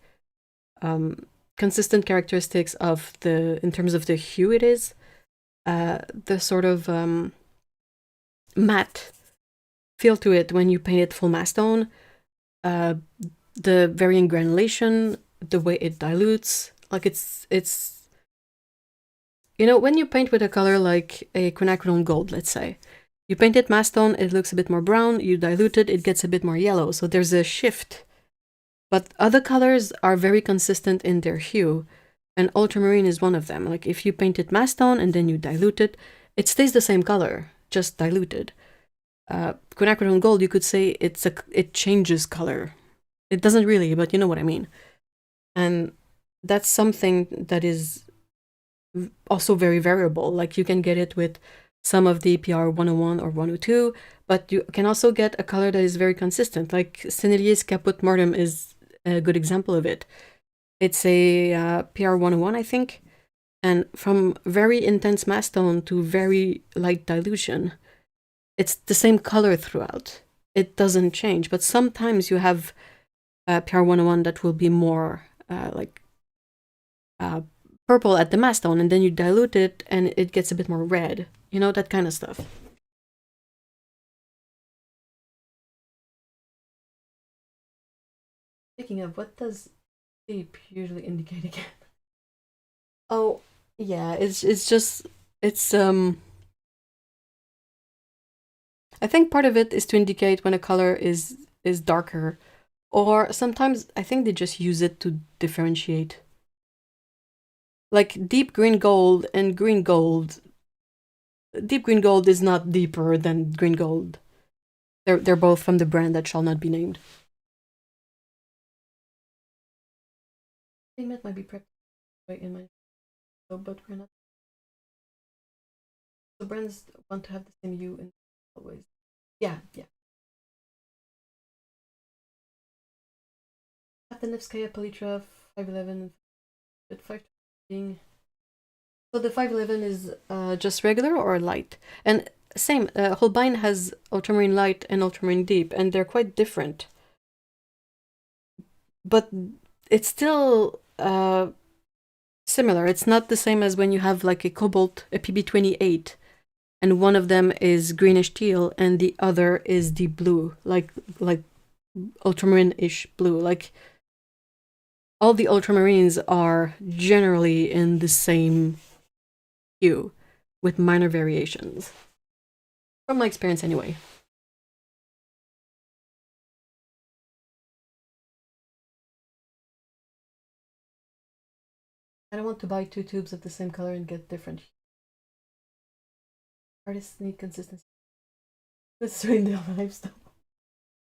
consistent characteristics of in terms of the hue it is, the sort of matte feel to it when you paint it full mass tone, the varying granulation, the way it dilutes. Like, it's when you paint with a color like a quinacridone gold, let's say, you paint it mass tone, it looks a bit more brown, you dilute it, it gets a bit more yellow, so there's a shift. But other colors are very consistent in their hue, and ultramarine is one of them. Like, if you paint it mass tone and then you dilute it, it stays the same color, just diluted. Quinacridone gold, you could say it changes color. It doesn't really, but you know what I mean. And that's something that is also very variable. Like, you can get it with some of the PR 101 or 102, but you can also get a color that is very consistent. Like, Sennelier's Caput Mortem is a good example of it. It's a PR 101, I think, and from very intense mass tone to very light dilution, it's the same color throughout. It doesn't change, but sometimes you have PR 101 that will be more like purple at the mass tone, and then you dilute it and it gets a bit more red. That kind of stuff. Speaking of, what does deep usually indicate again? Oh, yeah, it's just it's I think part of it is to indicate when a color is darker, or sometimes I think they just use it to differentiate. Like, deep green gold and green gold, deep green gold is not deeper than green gold. They're both from the brand that shall not be named. Pigment might be prepped in my but we're not. The brands want to have the same hue and always. Yeah. The Nevskaya Palitra 511 at 520. So the 511 is just regular or light? And same, Holbein has ultramarine light and ultramarine deep, and they're quite different. But it's still similar. It's not the same as when you have like a cobalt, a PB28, and one of them is greenish teal and the other is deep blue, like ultramarine-ish blue. Like all the ultramarines are generally in the same hue with minor variations. From my experience anyway. I don't want to buy 2 tubes of the same color and get different. Artists need consistency. Let's ruin their lives though.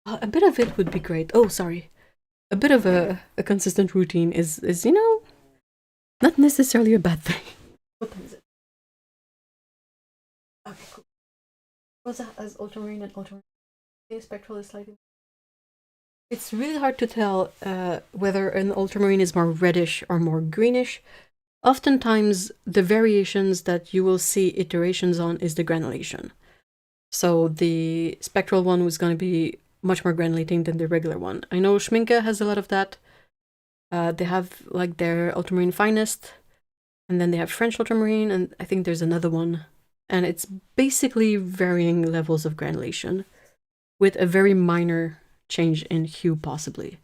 A bit of it would be great. Oh, sorry. A bit of a consistent routine is, you know, not necessarily a bad thing. What time is it? Okay, cool. Rosa as ultramarine and ultramarine. Spectral is slightly. It's really hard to tell whether an ultramarine is more reddish or more greenish. Oftentimes, the variations that you will see iterations on is the granulation. So the spectral one was going to be much more granulating than the regular one. I know Schminke has a lot of that. They have like their ultramarine finest, and then they have French ultramarine, and I think there's another one. And it's basically varying levels of granulation with a very minor change in hue possibly.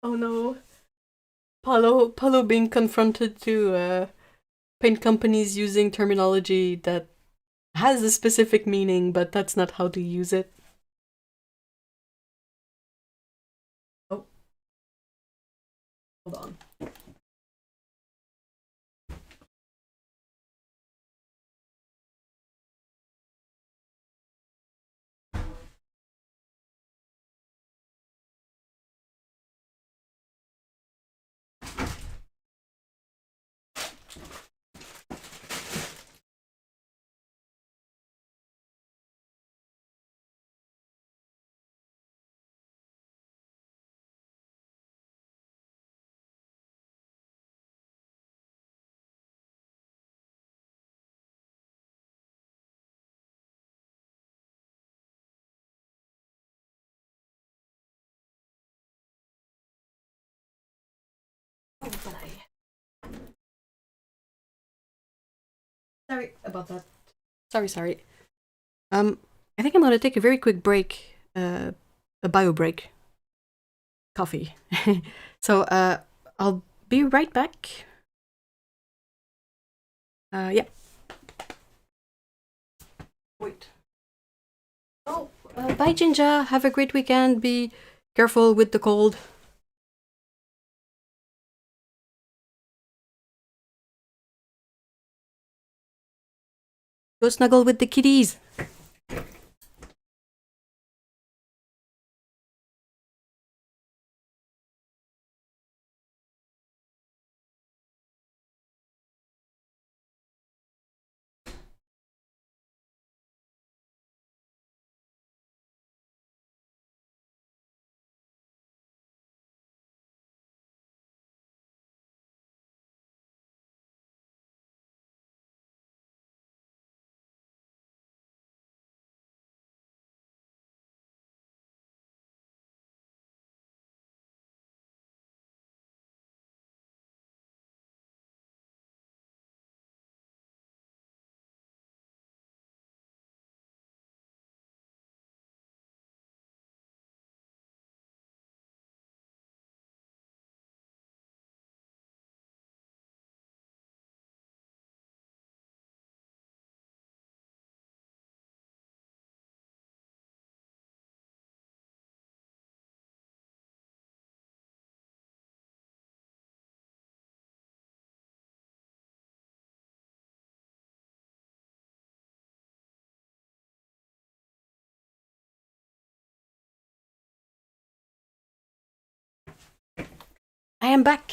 Oh no. Paulo being confronted to paint companies using terminology that has a specific meaning, but that's not how to use it. Oh. Hold on. Sorry about that. Sorry. I think I'm gonna take a very quick break, a bio break. Coffee. So, I'll be right back. Yeah. Wait. Oh, bye, Jinja. Have a great weekend. Be careful with the cold. Go snuggle with the kitties. I am back.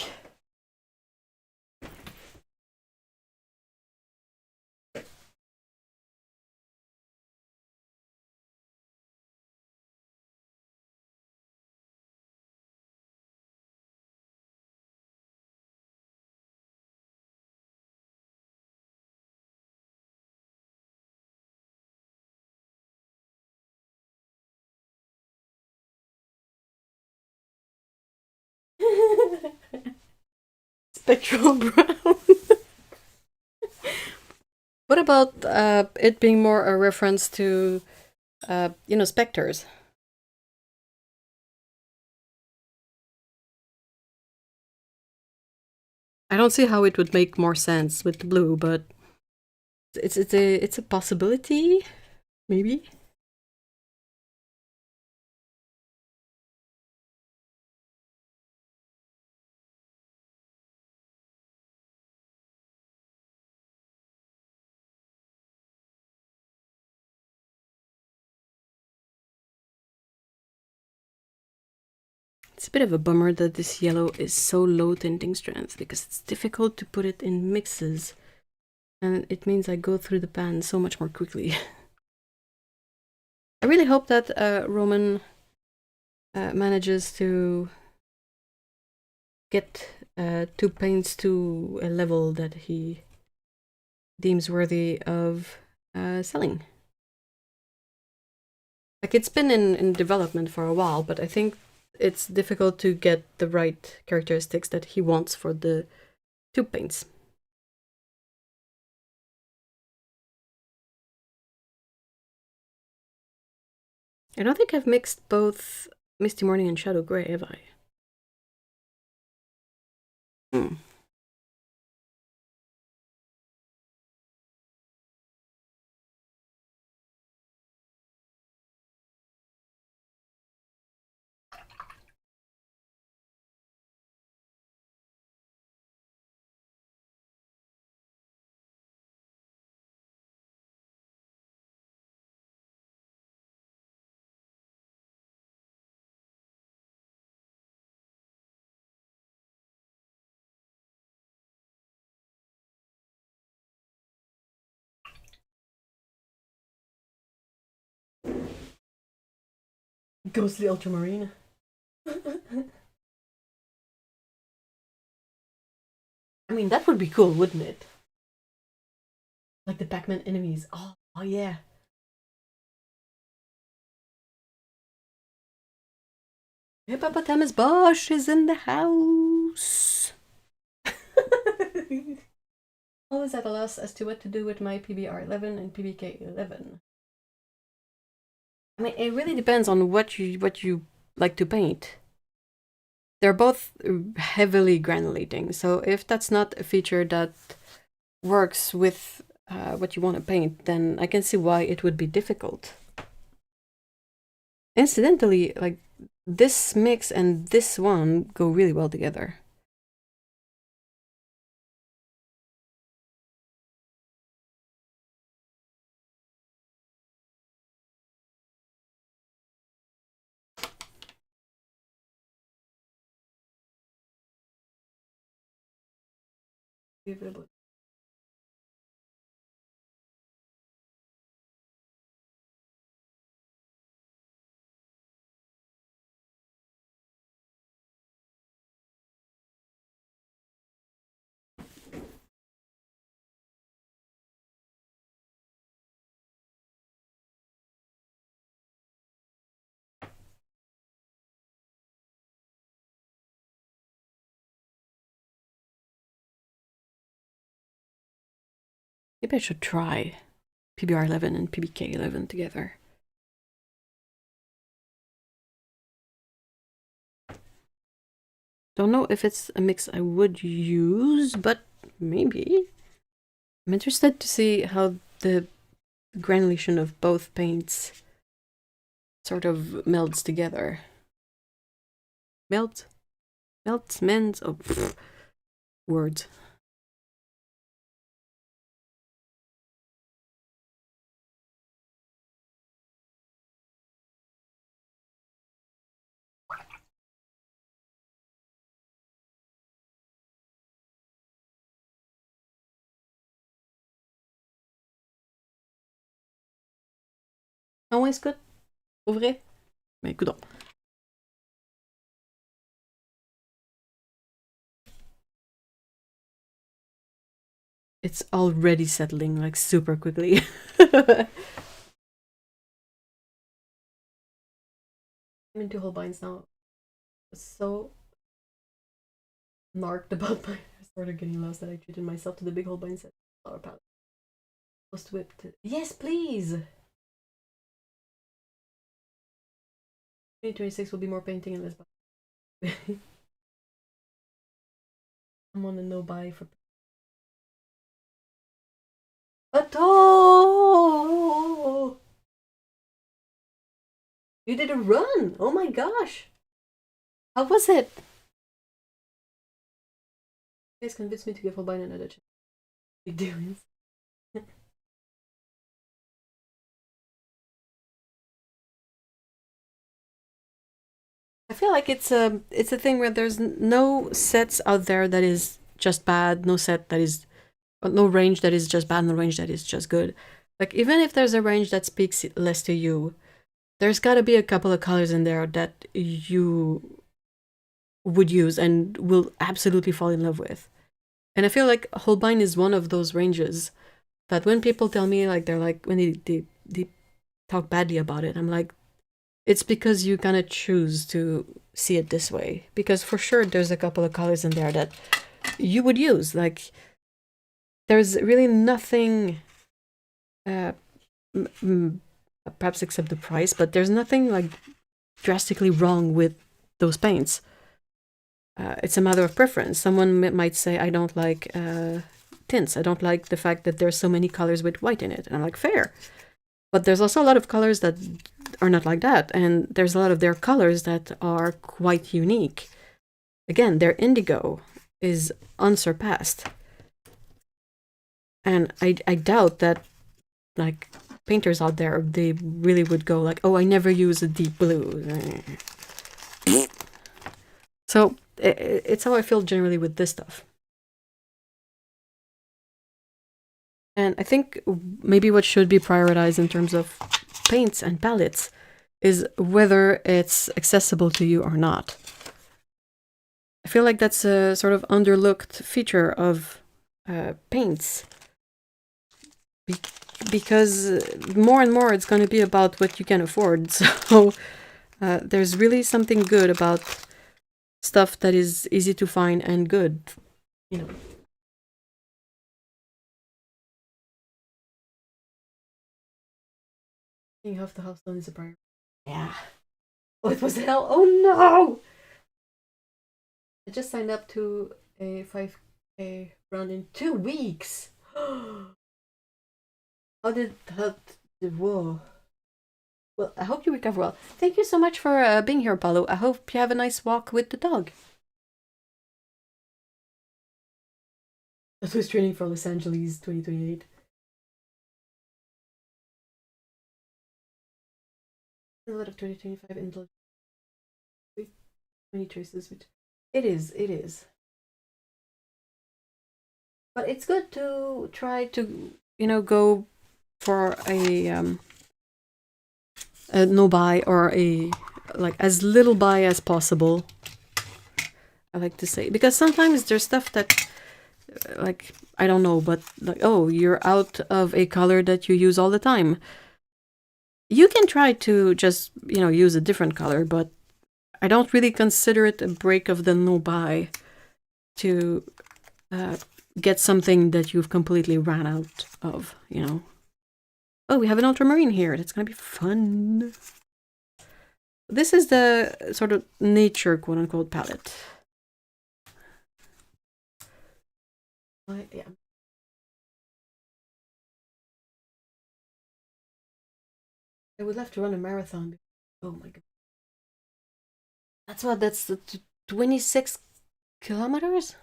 Spectral brown. What about it being more a reference to, specters? I don't see how it would make more sense with the blue, but it's a possibility, maybe. It's a bit of a bummer that this yellow is so low tinting strength because it's difficult to put it in mixes, and it means I go through the pan so much more quickly. I really hope that Roman manages to get two paints to a level that he deems worthy of selling. Like, it's been in development for a while, but I think it's difficult to get the right characteristics that he wants for the tube paints. I don't think I've mixed both Misty Morning and Shadow Grey, have I? Hmm. Ghostly Ultramarine. I mean, that would be cool, wouldn't it? Like the Pac-Man enemies. Oh yeah. Hippopotamus Bosch is in the house. Always at a loss as to what to do with my PBR11 and PBK11. I mean, it really depends on what you like to paint. They're both heavily granulating, so if that's not a feature that works with what you want to paint, then I can see why it would be difficult. Incidentally, like, this mix and this one go really well together. available. Maybe I should try PBR11 and PBK11 together. Don't know if it's a mix I would use, but maybe. I'm interested to see how the granulation of both paints sort of melds together. Melt? Melts, mends? Oh, pfft. Words. Ah ouais, c'est good. Pour vrai? Mais écoute. It's already settling like super quickly. I'm into Holbeins now. So narked about my sort of getting lost that I treated myself to the big Holbein set flower palette. Post whipped. Yes, please. 2026 will be more painting and less buy. I'm on a no buy for. Oh! You did a run! Oh my gosh! How was it? You guys convinced me to give Holbein another chance. Big difference. I feel like it's a thing where there's no sets out there that is just bad, no set that is no range that is just bad, no range that is just good. Like even if there's a range that speaks less to you, there's got to be a couple of colors in there that you would use and will absolutely fall in love with. And I feel like Holbein is one of those ranges that when people tell me like they're like when they talk badly about it, I'm like, it's because you kind of choose to see it this way. Because for sure there's a couple of colors in there that you would use. Like there's really nothing perhaps except the price, but there's nothing like drastically wrong with those paints. It's a matter of preference. Someone might say, I don't like tints. I don't like the fact that there's so many colors with white in it. And I'm like, fair. But there's also a lot of colors that are not like that. And there's a lot of their colors that are quite unique. Again, their indigo is unsurpassed. And I doubt that, like, painters out there, they really would go like, oh, I never use a deep blue. So it's how I feel generally with this stuff. And I think maybe what should be prioritized in terms of paints and palettes is whether it's accessible to you or not. I feel like that's a sort of underlooked feature of paints. Because more and more it's going to be about what you can afford. So there's really something good about stuff that is easy to find and good, you know. Being half the house done is a priority. Yeah. Oh, it was hell. Oh no! I just signed up to a 5K run in 2 weeks. How did that? Whoa. Well, I hope you recover well. Thank you so much for being here, Paulo. I hope you have a nice walk with the dog. That was training for Los Angeles 2028. A lot of 2025 indulgence. 20 choices, which it is. But it's good to try to, go for a no buy, or a like as little buy as possible. I like to say, because sometimes there's stuff that like, I don't know, but like, oh, you're out of a color that you use all the time. You can try to just, use a different color, but I don't really consider it a break of the no buy to get something that you've completely ran out of, Oh, we have an ultramarine here. That's gonna be fun. This is the sort of nature, quote-unquote, palette. Yeah. I would love to run a marathon. Oh my god. That's the 26 kilometers?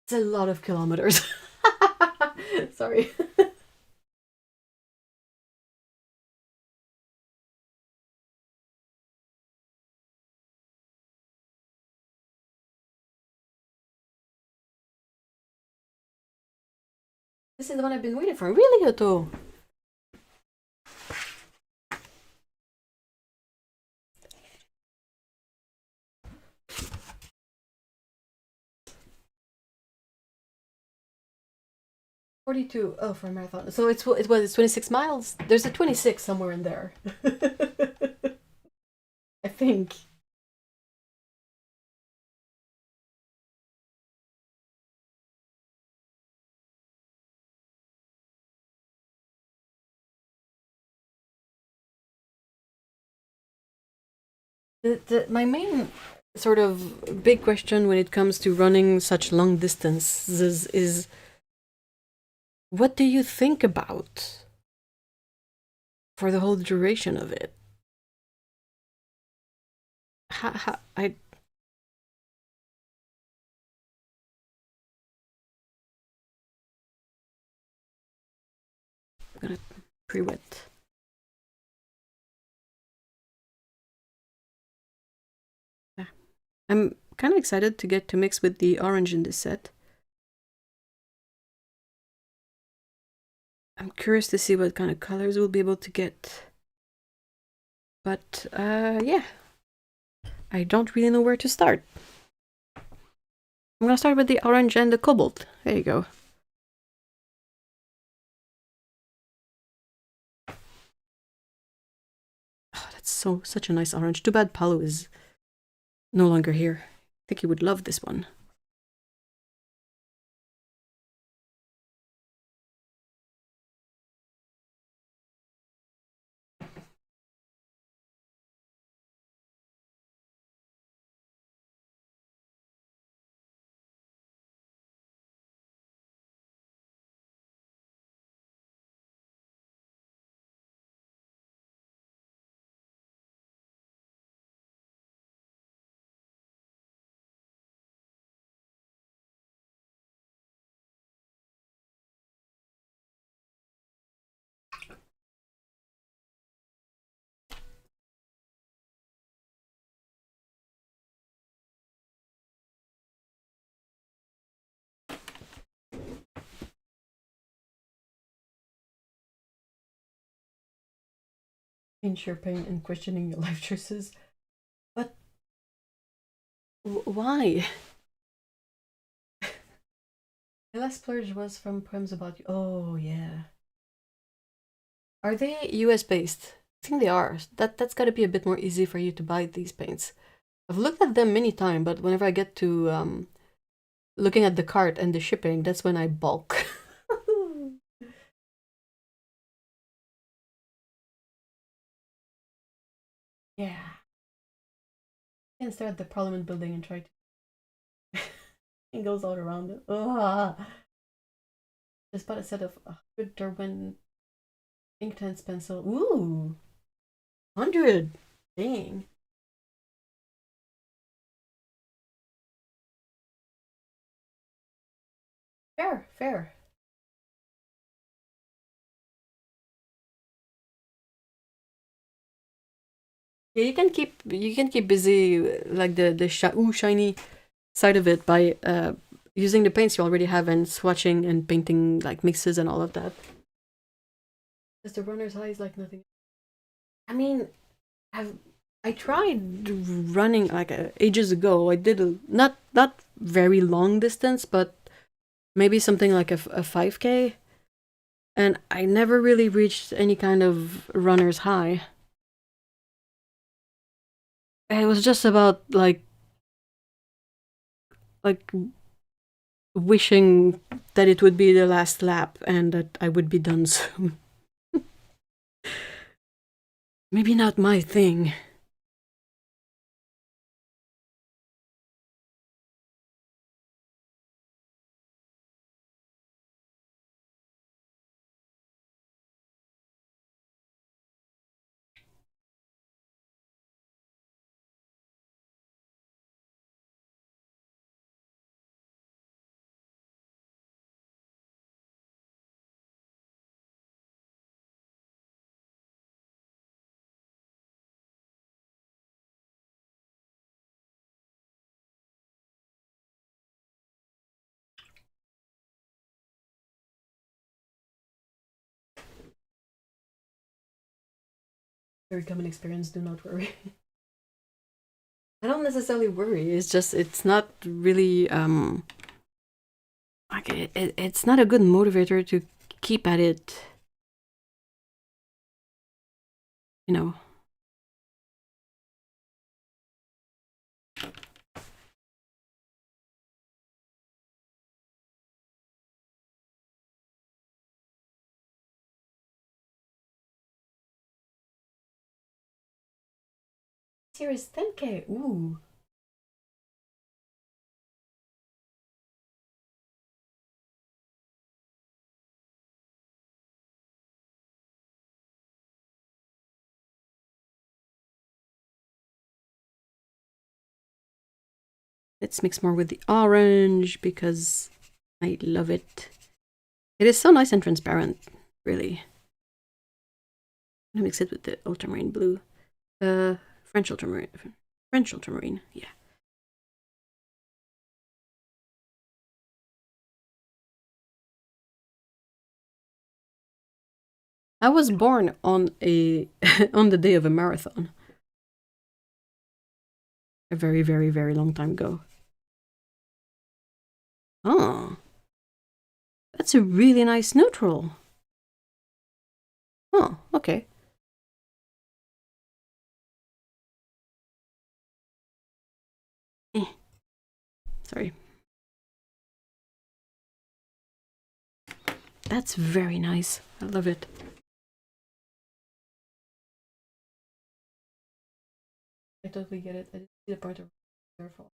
It's a lot of kilometers. Sorry. This is the one I've been waiting for. Really, Otto? $42. Oh, for a marathon. So it's 26 miles. There's a 26 somewhere in there. I think. My main sort of big question when it comes to running such long distances is, what do you think about for the whole duration of it? I'm gonna pre-wet. Yeah. I'm kind of excited to get to mix with the orange in this set. I'm curious to see what kind of colors we'll be able to get. But yeah, I don't really know where to start. I'm gonna start with the orange and the cobalt. There you go. Oh, that's such a nice orange. Too bad Paolo is no longer here. I think he would love this one. In sheer pain and questioning your life choices. But why? The last splurge was from Poems About You. Oh, yeah. Are they US based? I think they are. That's gotta be a bit more easy for you to buy these paints. I've looked at them many times, but whenever I get to looking at the cart and the shipping, that's when I balk. Yeah. You can stare at the Parliament building and try to. It goes all around it. Ugh. Just bought a set of 100 Derwent Inktense pencil. Ooh, 100. Dang. Fair, fair. Yeah, you can keep busy like the shiny side of it by using the paints you already have and swatching and painting like mixes and all of that. Because the runner's high is like nothing. I mean, I've I tried running like ages ago. I did not very long distance, but maybe something like a 5K, and I never really reached any kind of runner's high. It was just about like wishing that it would be the last lap and that I would be done soon. Maybe not my thing. Very common experience, do not worry. I don't necessarily worry, it's just it's not really like it's not a good motivator to keep at it, you know. Series 10K, ooh. Let's mix more with the orange because I love it. It is so nice and transparent, really. I'm gonna mix it with the ultramarine blue. French ultramarine. French ultramarine, yeah. I was born on a on the day of a marathon. A very, very, very long time ago. Oh, that's a really nice neutral. Oh, okay. Eh, sorry. That's very nice. I love it. I totally get it. I didn't see the part of careful.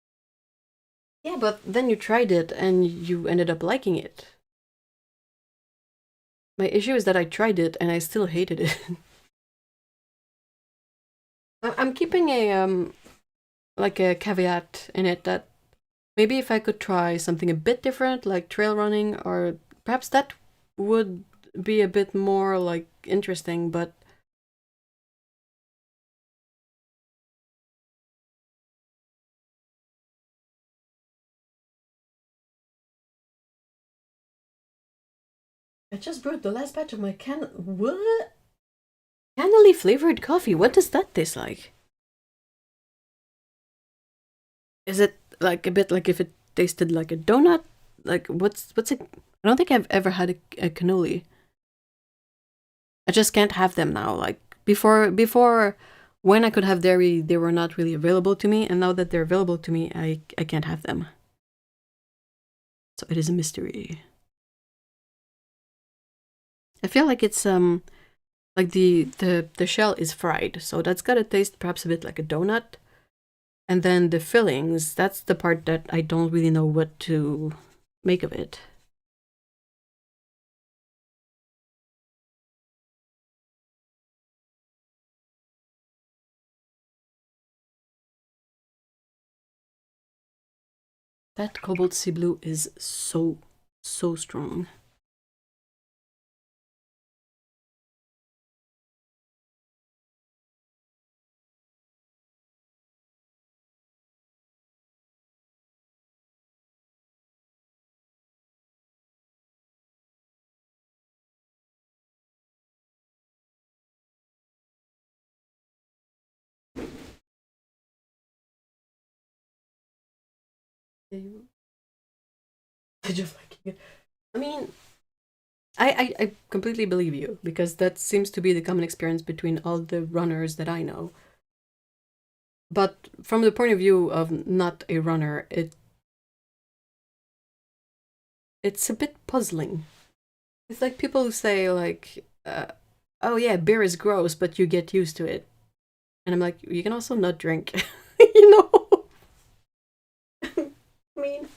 Yeah, but then you tried it and you ended up liking it. My issue is that I tried it and I still hated it. I'm keeping a like a caveat in it that maybe if I could try something a bit different, like trail running, or perhaps that would be a bit more like interesting, but I just brewed the last batch of my what? Cannoli flavored coffee. What does that taste like? Is it like a bit like if it tasted like a donut? Like what's it? I don't think I've ever had a cannoli. I just can't have them now. Like before when I could have dairy, they were not really available to me, and now that they're available to me, I can't have them. So it is a mystery. I feel like it's like the shell is fried, so that's gotta taste perhaps a bit like a donut. And then the fillings, that's the part that I don't really know what to make of it. That cobalt sea blue is so, so strong. Of liking it. I mean, I completely believe you, because that seems to be the common experience between all the runners that I know. But from the point of view of not a runner, it's a bit puzzling. It's like people who say like, "Oh yeah, beer is gross, but you get used to it," and I'm like, you can also not drink, you know. I mean,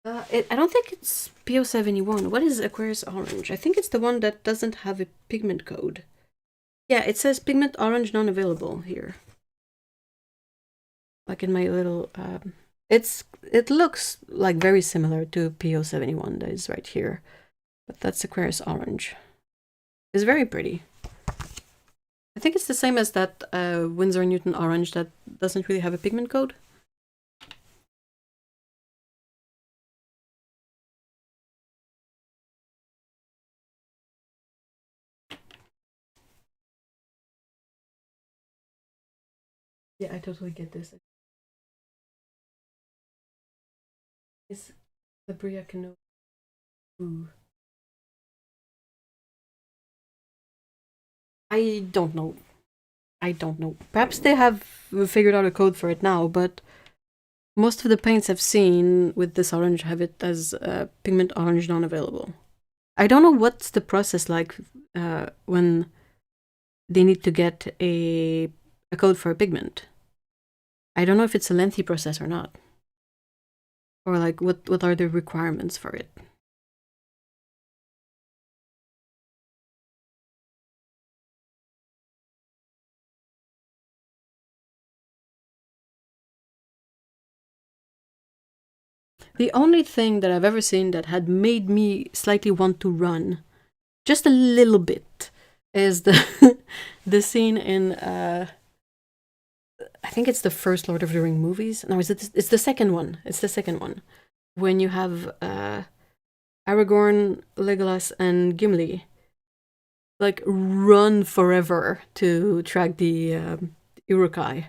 I don't think it's PO71. What is Aquarius Orange? I think it's the one that doesn't have a pigment code. Yeah, it says pigment orange non-available here. Like in my little, it looks like very similar to PO71 that is right here, but that's Aquarius Orange. It's very pretty. I think it's the same as that Winsor Newton Orange that doesn't really have a pigment code. Yeah, I totally get this. Is the Bria Cano? Ooh. I don't know. I don't know. Perhaps they have figured out a code for it now, but most of the paints I've seen with this orange have it as pigment orange non-available. I don't know what's the process like when they need to get a code for a pigment. I don't know if it's a lengthy process or not. Or like what are the requirements for it? The only thing that I've ever seen that had made me slightly want to run, just a little bit, is the the scene in I think it's the first Lord of the Ring movies. No, it's the second one. It's the second one. When you have Aragorn, Legolas, and Gimli like run forever to track the Urukai.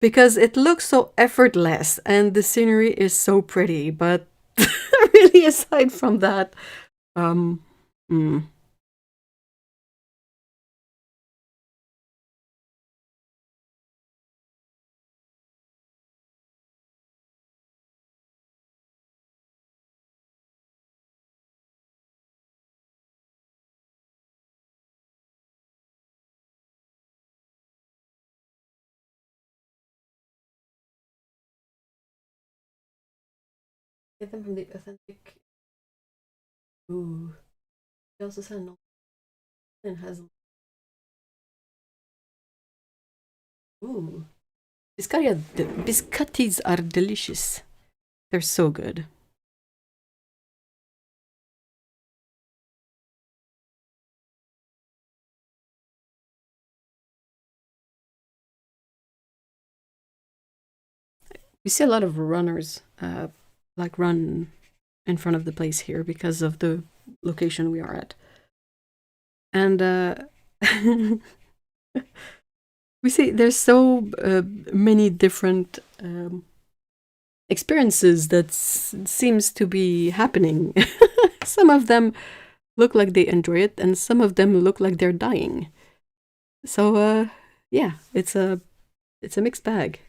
Because it looks so effortless and the scenery is so pretty, but really aside from that, um, mm. Get them from the authentic. Ooh, they also said no and has. Ooh, biscottis are delicious. They're so good. You see a lot of runners, like run in front of the place here because of the location we are at, and we see there's so many different experiences that seems to be happening. Some of them look like they enjoy it, and some of them look like they're dying. So yeah, it's a mixed bag.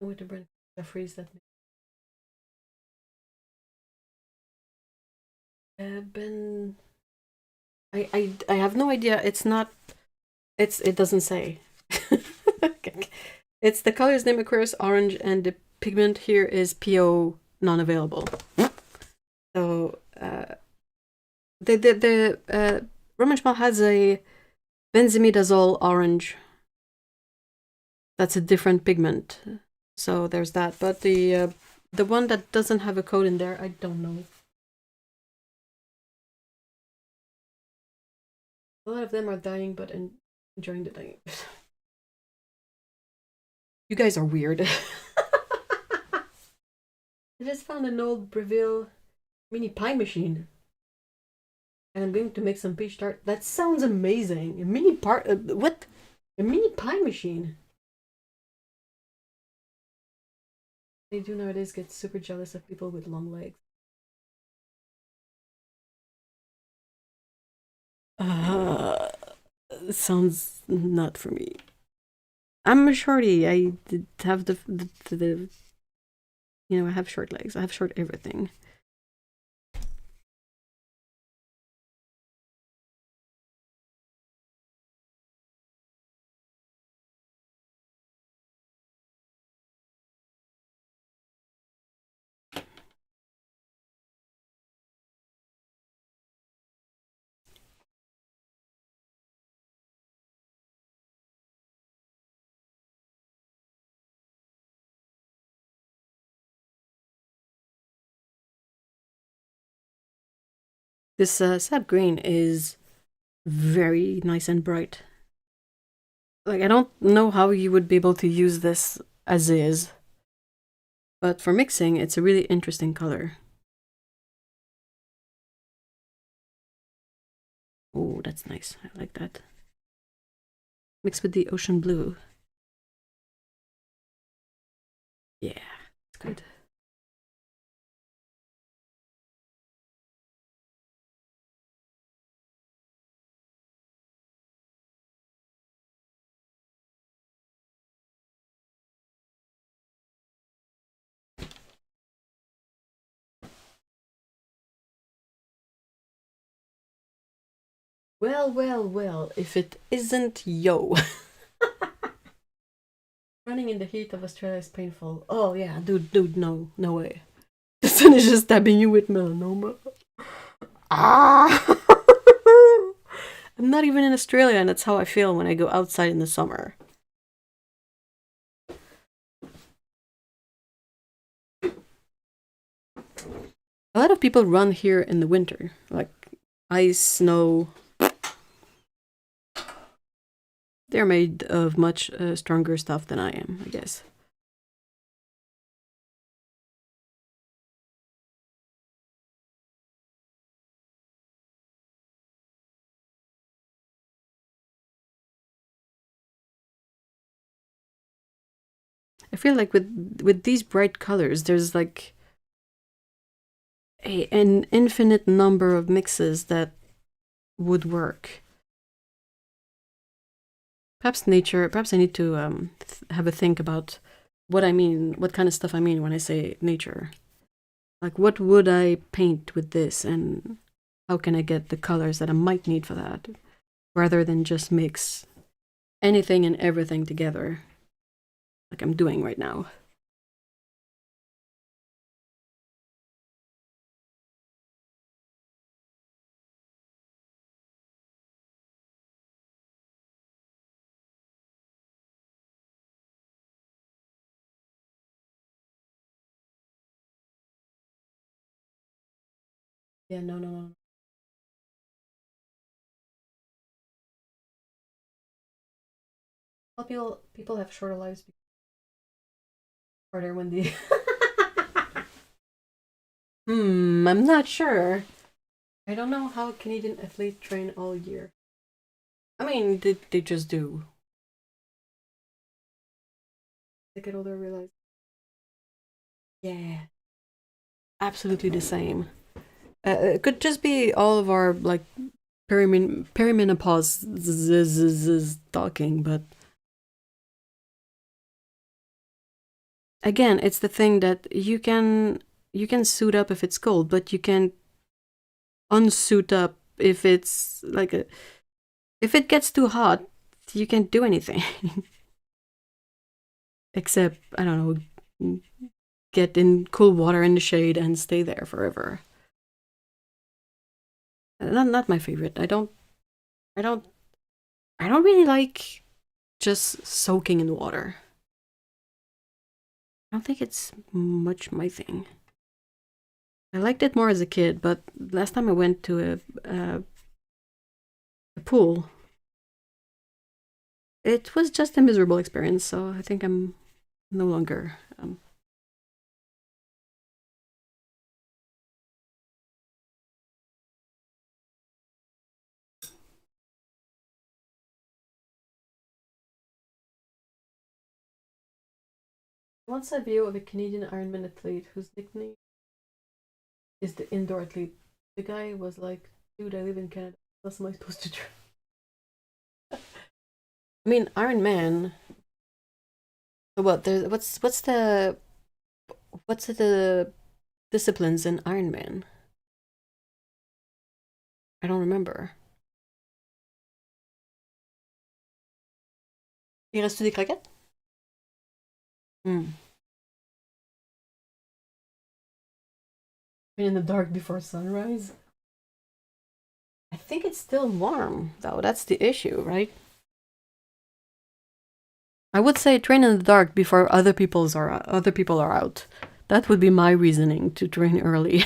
With the Brent Jeffries that been I have no idea. It's not. It doesn't say. It's the color's name Aquarius Orange, and the pigment here is PO non-available. The Roman Szmal has a benzimidazole orange. That's a different pigment, so there's that. But the one that doesn't have a code in there, I don't know. A lot of them are dying, but enjoying the dying. You guys are weird. I just found an old Breville mini pie machine. And I'm going to make some peach tart. That sounds amazing. A mini what? A mini pie machine. They do nowadays get super jealous of people with long legs. Sounds not for me. I'm a shorty. I have the you know, I have short legs. I have short everything. This sap green is very nice and bright. Like, I don't know how you would be able to use this as is, but for mixing, it's a really interesting color. Oh, that's nice. I like that. Mixed with the ocean blue. Yeah, it's good. Well, well, well, if it isn't yo. Running in the heat of Australia is painful. Oh yeah, dude, no way. The sun is just stabbing you with melanoma. Ah! I'm not even in Australia, and that's how I feel when I go outside in the summer. A lot of people run here in the winter, like ice, snow. They're made of much stronger stuff than I am, I guess. I feel like with these bright colors, there's like an infinite number of mixes that would work. Perhaps nature. Perhaps I need to have a think about what I mean, what kind of stuff I mean when I say nature. Like, what would I paint with this, and how can I get the colors that I might need for that, rather than just mix anything and everything together, like I'm doing right now. Yeah, no. Well, people have shorter lives. Harder when the. I'm not sure. I don't know how Canadian athletes train all year. I mean, they just do. They get older, realize. Yeah, absolutely the same. It could just be all of our like perimenopause talking, but again, it's the thing that you can suit up if it's cold, but you can unsuit up if it's like if it gets too hot, you can't do anything except I don't know, get in cool water in the shade and stay there forever. Not my favorite. I don't really like just soaking in water. I don't think it's much my thing. I liked it more as a kid, but last time I went to a pool, it was just a miserable experience. So I think I'm no longer. Once a view of a Canadian Ironman athlete whose nickname is the indoor athlete. The guy was like, "Dude, I live in Canada. What am I supposed to do?" I mean, Iron Man. What? There's what's the disciplines in Iron Man? I don't remember. Il reste des craquettes? Hmm. In the dark before sunrise. I think it's still warm though. That's the issue, right? I would say train in the dark before other people are out. That would be my reasoning to train early.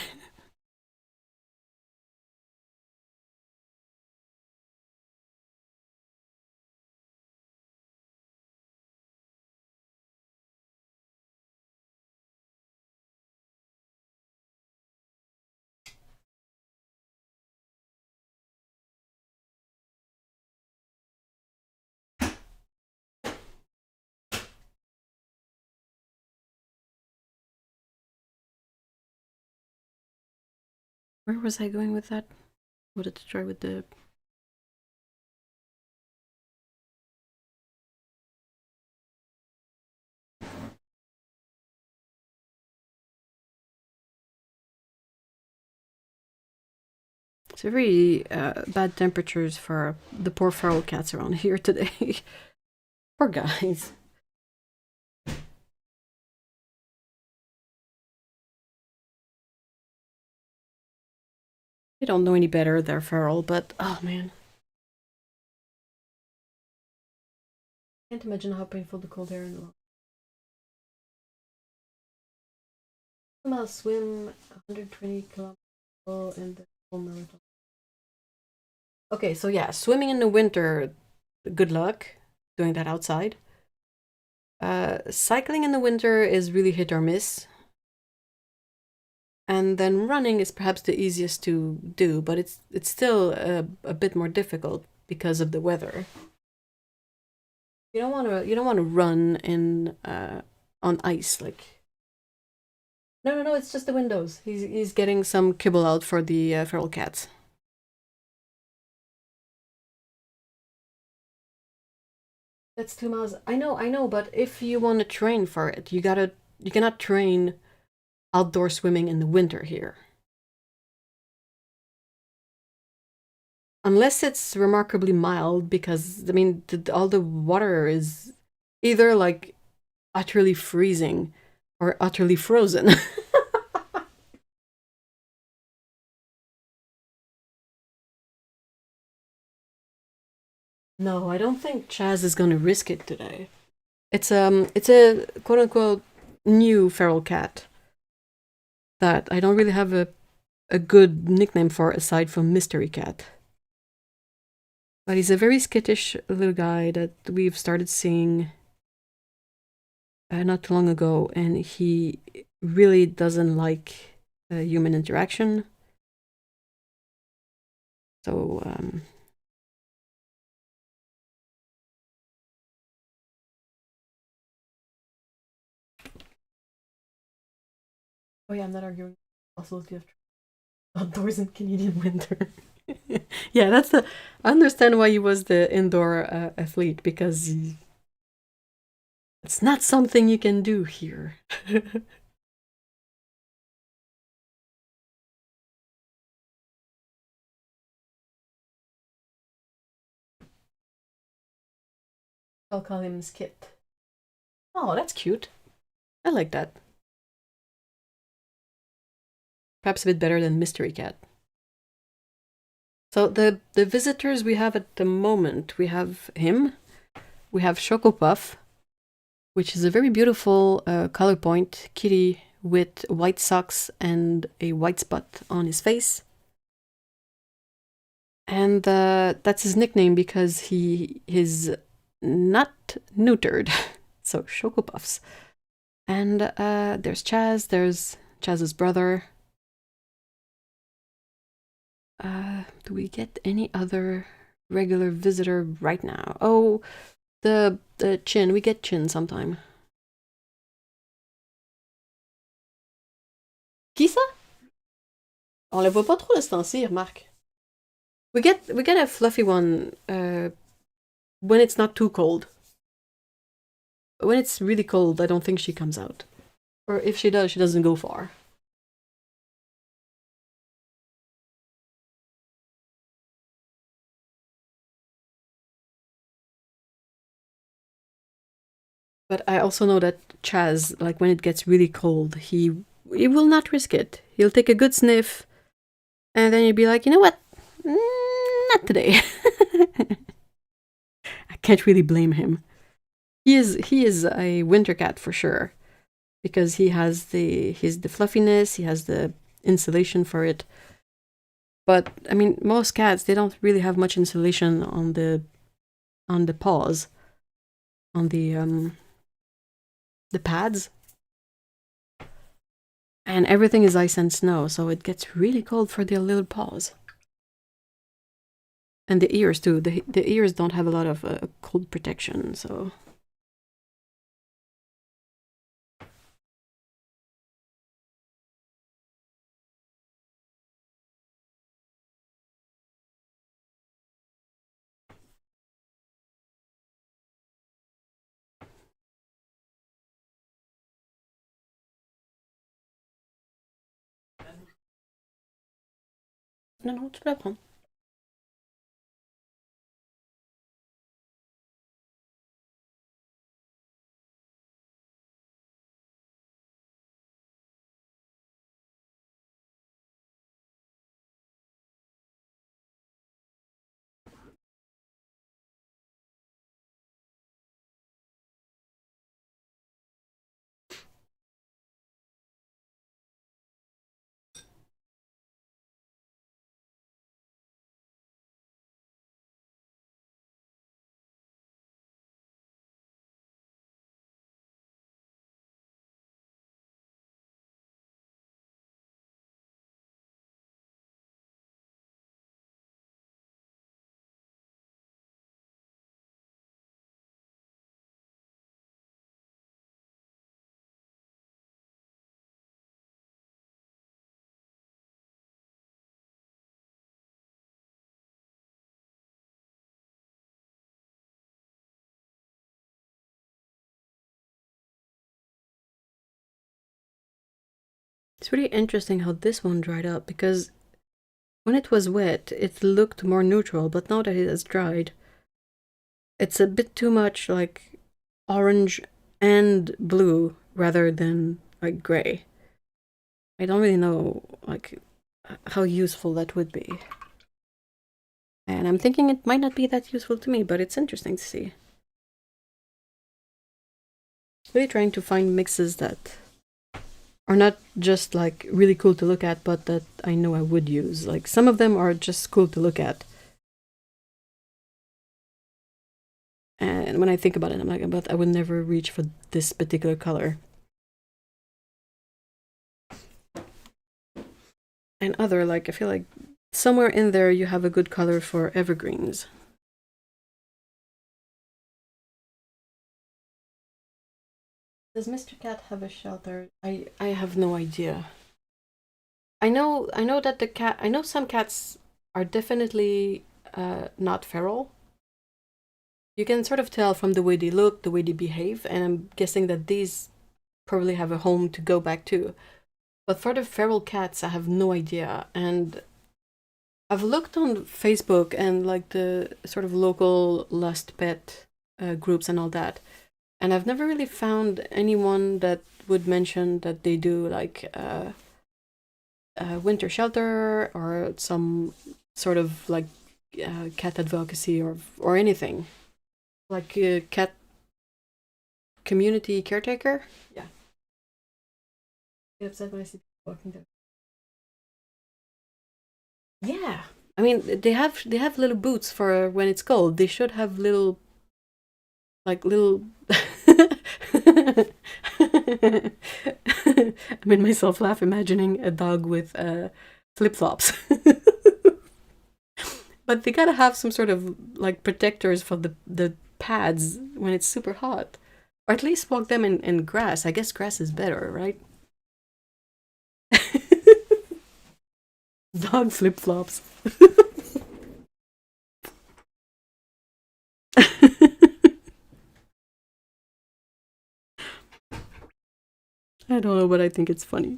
Where was I going with that? What did I try with the? It's very bad temperatures for the poor feral cats around here today. Poor guys. They don't know any better, they're feral, but oh man. Can't imagine how painful the cold air in the I'll swim 120 kilometers in the full marathon. Okay, so yeah, swimming in the winter, good luck doing that outside. Cycling in the winter is really hit or miss. And then running is perhaps the easiest to do, but it's still a bit more difficult because of the weather. You don't want to run in on ice like. No, it's just the windows. He's getting some kibble out for the feral cats. That's 2 miles. I know, but if you want to train for it, you cannot train outdoor swimming in the winter here. Unless it's remarkably mild, because I mean, all the water is either like utterly freezing or utterly frozen. No, I don't think Chaz is gonna risk it today. It's a quote unquote new feral cat that I don't really have a good nickname for aside from Mystery Cat. But he's a very skittish little guy that we've started seeing not too long ago, and he really doesn't like human interaction. So, oh yeah, I'm not arguing the possibility of outdoors in Canadian winter. Yeah, that's the. I understand why he was the indoor athlete because it's not something you can do here. I'll call him Skit. Oh, that's cute. I like that. Perhaps a bit better than Mystery Cat. So the visitors we have at the moment, we have him, we have Choco Puff, which is a very beautiful color point kitty with white socks and a white spot on his face. And that's his nickname because he is not neutered. So Choco Puffs. And there's Chaz, there's Chaz's brother. Do we get any other regular visitor right now? Oh, the Chin. We get Chin sometime. Qui ça? On la voit pas trop de ce temps-ci, remarque. We get a fluffy one when it's not too cold. When it's really cold, I don't think she comes out. Or if she does, she doesn't go far. But I also know that Chaz, like when it gets really cold, he will not risk it. He'll take a good sniff, and then he'll be like, you know what? Not today. I can't really blame him. He is a winter cat for sure, because he has the fluffiness, he has the insulation for it. But I mean, most cats, they don't really have much insulation on the paws, on the pads. And everything is ice and snow, so it gets really cold for their little paws. And the ears too. The ears don't have a lot of cold protection, so. Non, non, tu peux la prendre. It's really interesting how this one dried up, because when it was wet, it looked more neutral, but now that it has dried, it's a bit too much like orange and blue rather than like gray. I don't really know like how useful that would be. And I'm thinking it might not be that useful to me, but it's interesting to see. Really trying to find mixes that are not just like really cool to look at, but that I know I would use. Like some of them are just cool to look at. And when I think about it, I'm like, but I would never reach for this particular color. And other, like, I feel like somewhere in there you have a good color for evergreens. Does Mr. Cat have a shelter? I have no idea. I know that the cat, I know some cats are definitely not feral. You can sort of tell from the way they look, the way they behave, and I'm guessing that these probably have a home to go back to. But for the feral cats, I have no idea. And I've looked on Facebook and like the sort of local Lust Pet groups and all that, and I've never really found anyone that would mention that they do like a winter shelter or some sort of like cat advocacy or anything, like cat community caretaker. Yeah. I get upset when I see people walking there. Yeah, I mean they have little boots for when it's cold. They should have little like little. I made myself laugh imagining a dog with flip flops. But they gotta have some sort of like protectors for the pads when it's super hot, or at least walk them in grass. I guess grass is better, right? Dog flip flops. I don't know, but I think it's funny.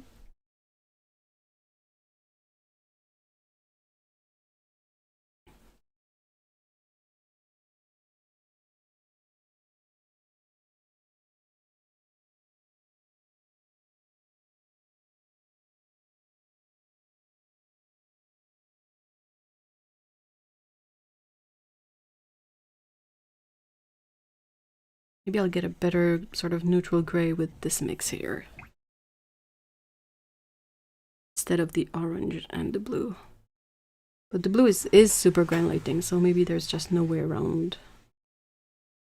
Maybe I'll get a better sort of neutral gray with this mix here, instead of the orange and the blue. But the blue is super granulating, so maybe there's just no way around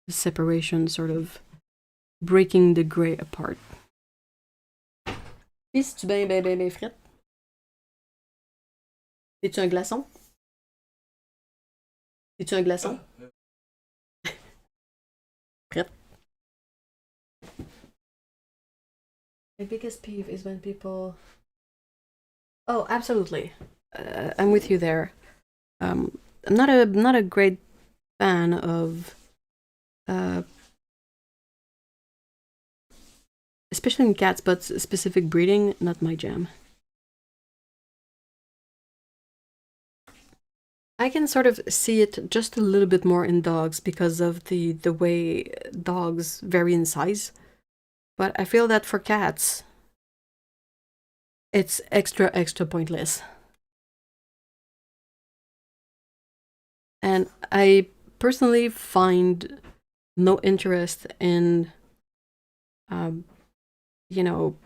the separation, sort of breaking the gray apart. Puis, tu bien frette? Es-tu un glaçon? Es-tu un glaçon? Frette. My biggest peeve is when people... Oh, absolutely. I'm with you there. I'm not a great fan of, especially in cats, but specific breeding, not my jam. I can sort of see it just a little bit more in dogs because of the way dogs vary in size. But I feel that for cats, it's extra pointless. And I personally find no interest in, you know,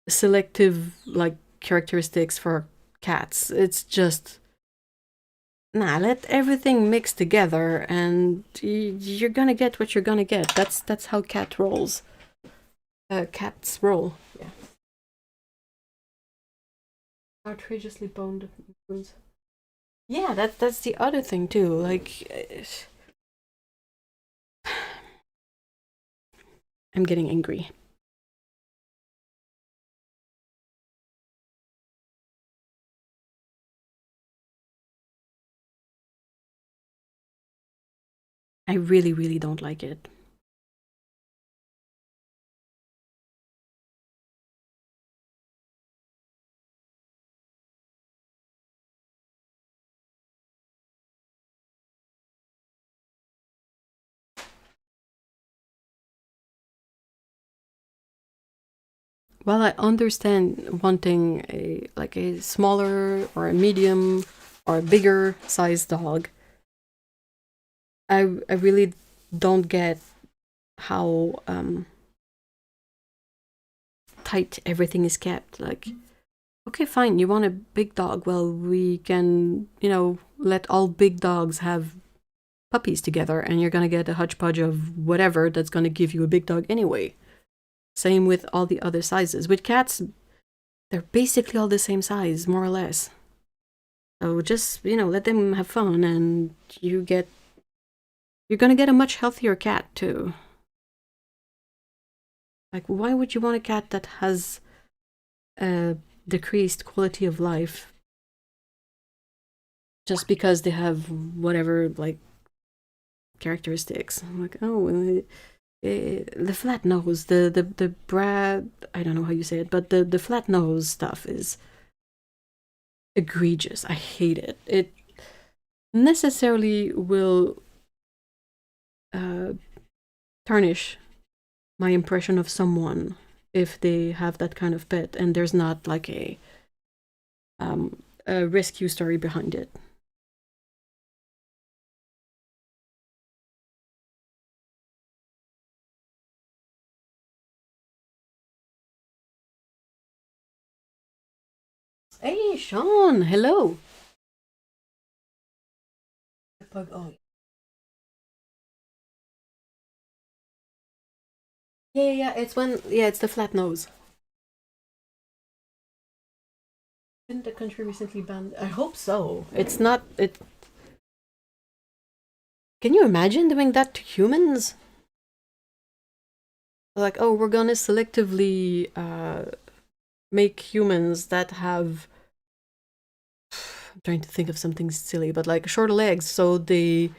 selective like characteristics for cats. It's just, nah, let everything mix together and you're gonna get what you're gonna get. That's how cat rolls. Cats roll. Yeah. Outrageously boned foods. Yeah, that's the other thing too. Like, I'm getting angry. I really don't like it. Well, I understand wanting a smaller or a medium or a bigger sized dog. I really don't get how tight everything is kept. Like, okay, fine, you want a big dog. Well, we can, let all big dogs have puppies together, and you're gonna get a hodgepodge of whatever that's gonna give you a big dog anyway. Same with all the other sizes. With cats, they're basically all the same size, more or less. So just, let them have fun, and you're gonna get a much healthier cat too. Like, why would you want a cat that has a decreased quality of life just because they have whatever, like, characteristics? I'm like, oh, the flat nose, the Brad, I don't know how you say it, but the flat nose stuff is egregious. I hate it. It necessarily will tarnish my impression of someone if they have that kind of pet and there's not like a a rescue story behind it. Hey, Sean, hello. Oh. Yeah, it's when, yeah, it's the flat nose. Didn't the country recently ban? I hope so. It's not, it. Can you imagine doing that to humans? Like, oh, we're gonna selectively make humans that have, I'm trying to think of something silly, but like shorter legs, so they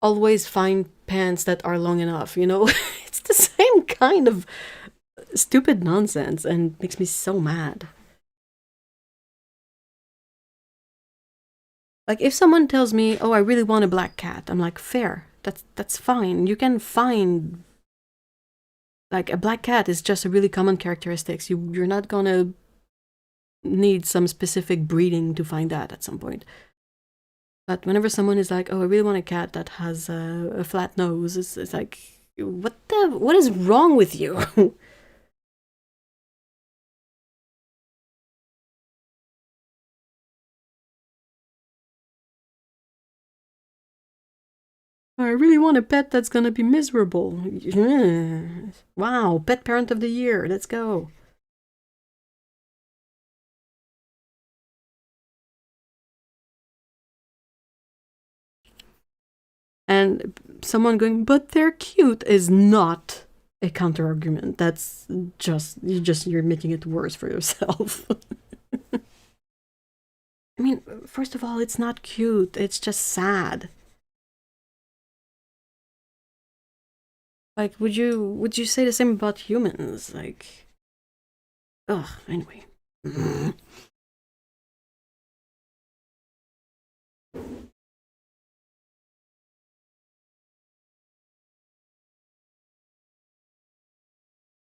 always find pants that are long enough, you know? It's the same kind of stupid nonsense and makes me so mad. Like if someone tells me, "Oh, I really want a black cat." I'm like, "Fair. That's fine. You can find like a black cat is just a really common characteristics. You're not going to need some specific breeding to find that at some point." But whenever someone is like, "Oh, I really want a cat that has a flat nose," it's like, what is wrong with you? I really want a pet that's gonna be miserable. Wow, pet parent of the year. Let's go. And someone going, but they're cute is not a counter argument. That's you're making it worse for yourself. I mean, first of all, it's not cute. It's just sad. Like, would you say the same about humans? Like, ugh. Anyway.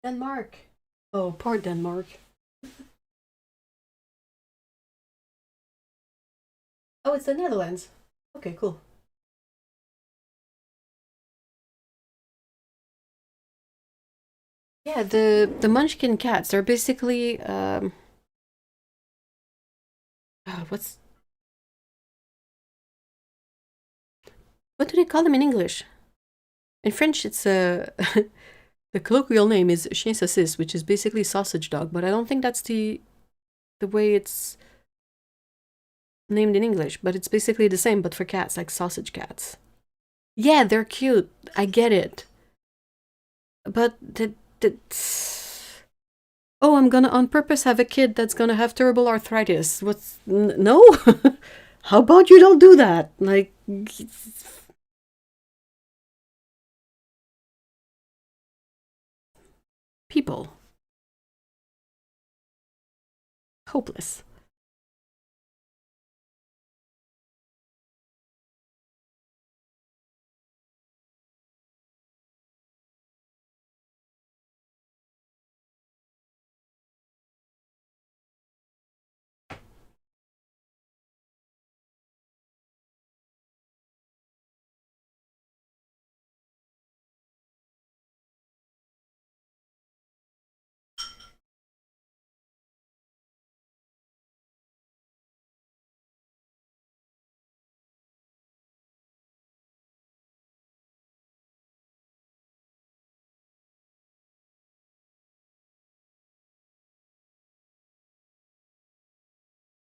Denmark. Oh, poor Denmark. Oh, it's the Netherlands. Okay, cool. Yeah, the Munchkin cats. They're basically what's what do they call them in English? In French, it's the colloquial name is chien saucisse, which is basically sausage dog. But I don't think that's the way it's named in English. But it's basically the same, but for cats, like sausage cats. Yeah, they're cute. I get it. But the oh, I'm gonna on purpose have a kid that's gonna have terrible arthritis. No? How about you don't do that? Like, people. Hopeless.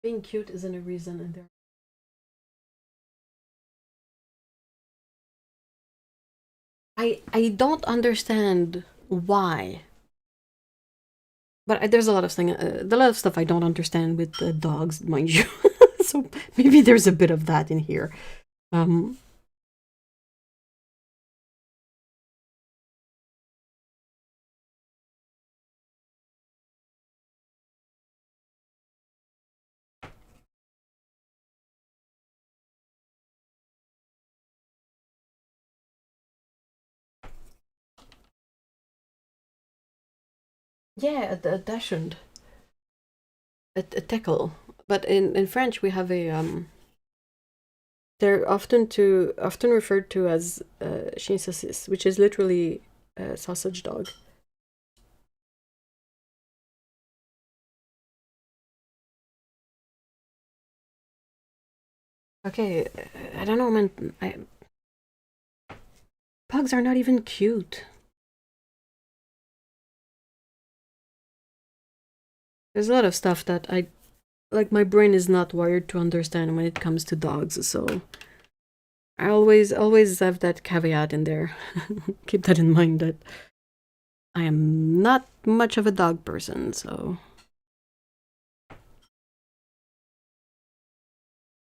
Being cute isn't a reason, and there. I don't understand why, but there's a lot of stuff I don't understand with dogs, mind you. So maybe there's a bit of that in here. Um, yeah, a dachshund, a teckle, But in French we have a they're often referred to as chien saucisse, which is literally a sausage dog. Okay, I don't know, man. Pugs are not even cute. There's a lot of stuff that I like. My brain is not wired to understand when it comes to dogs, so I always have that caveat in there. Keep that in mind that I am not much of a dog person, so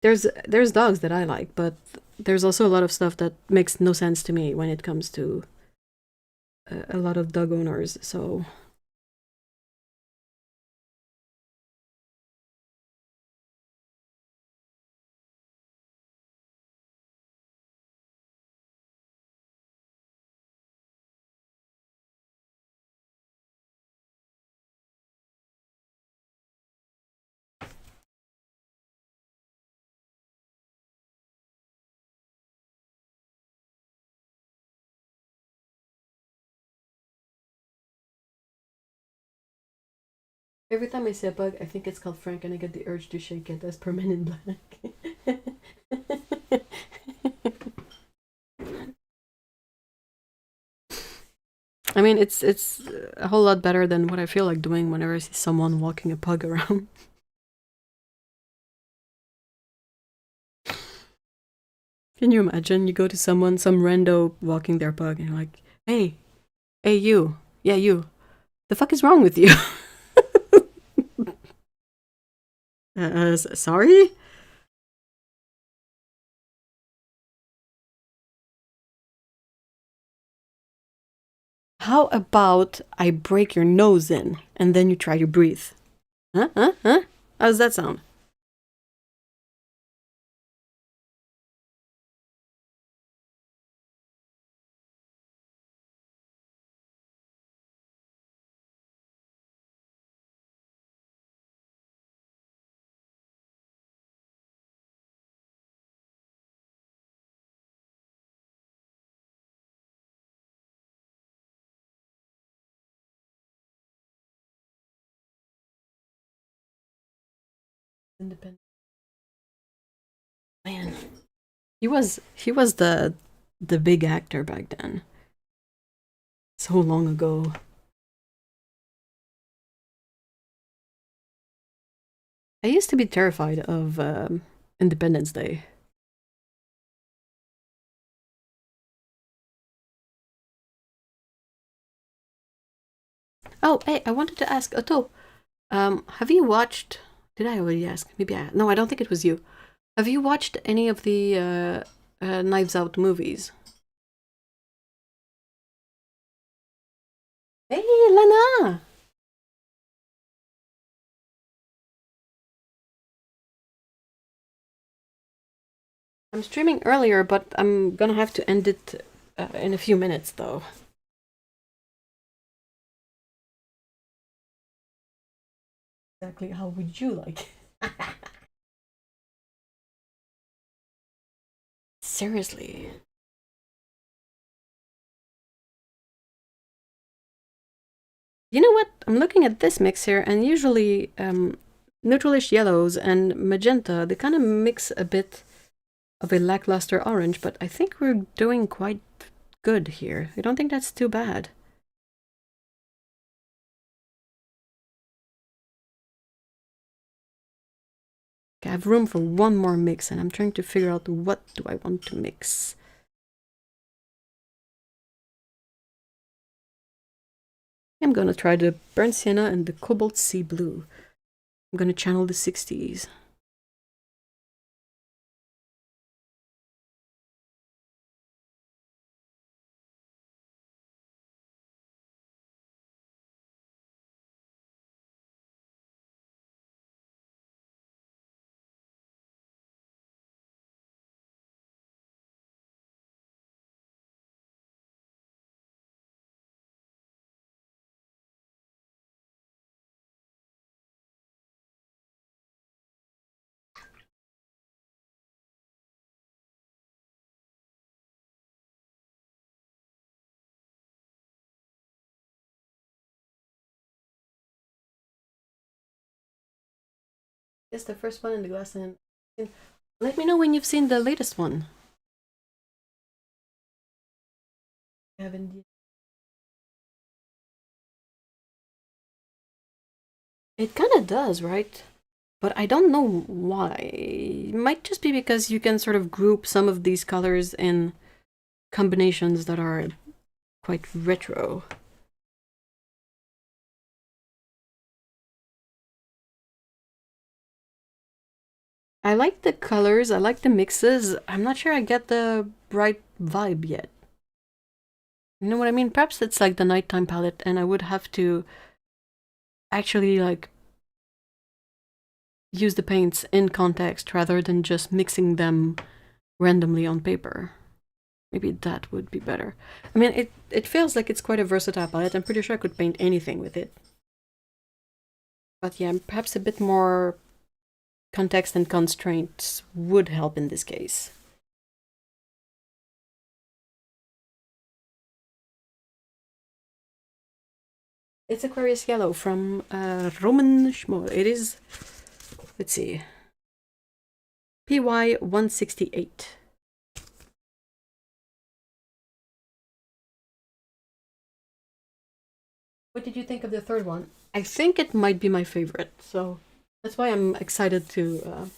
there's dogs that I like, but there's also a lot of stuff that makes no sense to me when it comes to a lot of dog owners. So every time I see a bug, I think it's called Frank, and I get the urge to shake it as per Men in Black. I mean, it's a whole lot better than what I feel like doing whenever I see someone walking a pug around. Can you imagine? You go to someone, some rando walking their pug, and you're like, "Hey, hey, you, yeah, you. The fuck is wrong with you?" Sorry. How about I break your nose in, and then you try to breathe? Huh? Huh? Huh? How does that sound? Independent man. He was the big actor back then. So long ago. I used to be terrified of Independence Day. Oh, hey, I wanted to ask Otto. Have you watched? Did I already ask? Maybe I. No, I don't think it was you. Have you watched any of the Knives Out movies? Hey, Lana! I'm streaming earlier, but I'm gonna have to end it in a few minutes, though. Exactly how would you like? Seriously. You know what? I'm looking at this mix here, and usually neutralish yellows and magenta, they kind of mix a bit of a lackluster orange, but I think we're doing quite good here. I don't think that's too bad. Okay, I have room for one more mix, and I'm trying to figure out what do I want to mix. I'm gonna try the burnt sienna and the cobalt sea blue. I'm gonna channel the 60s. Yes, the first one in the glass. And let me know when you've seen the latest one. I haven't. It kind of does, right? But I don't know why. It might just be because you can sort of group some of these colors in combinations that are quite retro. I like the colors, I like the mixes. I'm not sure I get the bright vibe yet. You know what I mean? Perhaps it's like the nighttime palette and I would have to actually like use the paints in context rather than just mixing them randomly on paper. Maybe that would be better. I mean, it feels like it's quite a versatile palette. I'm pretty sure I could paint anything with it. But yeah, perhaps a bit more context and constraints would help in this case. It's Aquarius Yellow from Roman Szmal. It is, let's see, PY 168. What did you think of the third one? I think it might be my favorite, so that's why I'm excited to.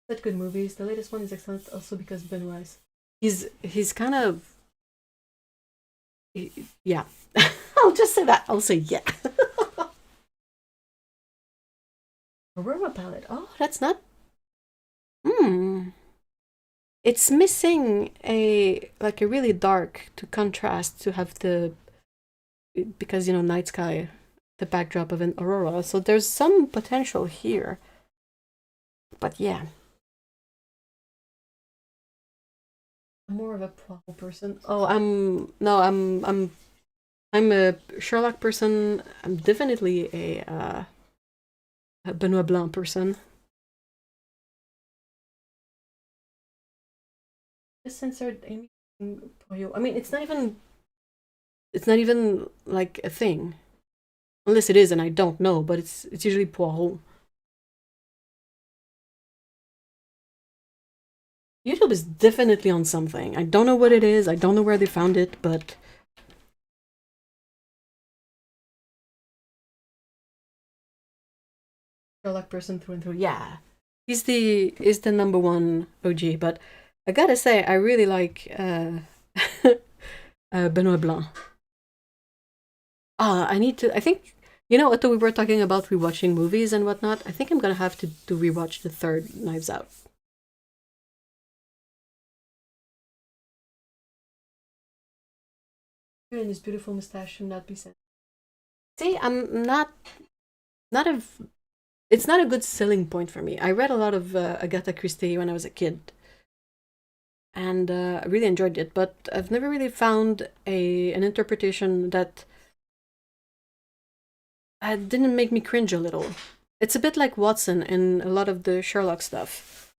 Such good movies. The latest one is excellent, also because Ben Wise. He's kind of. Yeah. I'll just say that. I'll say yeah. Aurora palette. Oh, that's not. Hmm. It's missing a really dark to contrast to have the, because you know, night sky, the backdrop of an aurora. So there's some potential here. But yeah. I'm more of a Poirot person. Oh, I'm a Sherlock person. I'm definitely a Benoit Blanc person. Just censored Amy Poirot. I mean, it's not even like a thing, unless it is, and I don't know. But it's usually Poirot. YouTube is definitely on something. I don't know what it is. I don't know where they found it, but Sherlock person through and through. Yeah, he's the number one OG. But I gotta say, I really like Benoit Blanc. I need to. I think, you know, Otto, we were talking about rewatching movies and whatnot. I think I'm gonna have to rewatch the third Knives Out. And his beautiful mustache should not be said. See, I'm not a. It's not a good selling point for me. I read a lot of Agatha Christie when I was a kid, and I really enjoyed it. But I've never really found an interpretation that didn't make me cringe a little. It's a bit like Watson in a lot of the Sherlock stuff.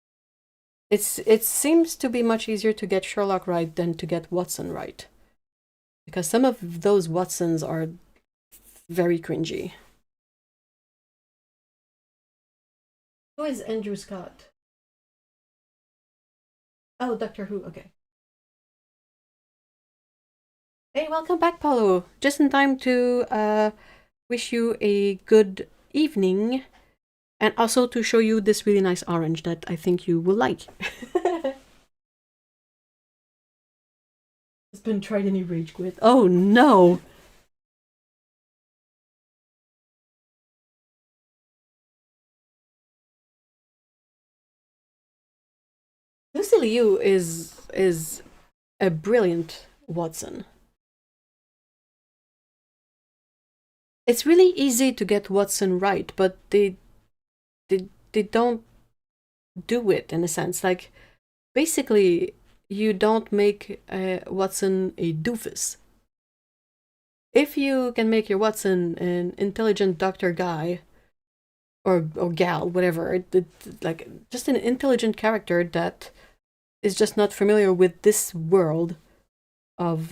It seems to be much easier to get Sherlock right than to get Watson right, because some of those Watsons are very cringy. Who is Andrew Scott? Oh, Doctor Who. Okay. Hey, welcome back, Paulo. Just in time to wish you a good evening, and also to show you this really nice orange that I think you will like. It's been tried any rage quit. Oh no! Lucy Liu is a brilliant Watson. It's really easy to get Watson right, but they don't do it in a sense. Like, basically, you don't make Watson a doofus. If you can make your Watson an intelligent doctor guy or gal, whatever, like just an intelligent character that is just not familiar with this world of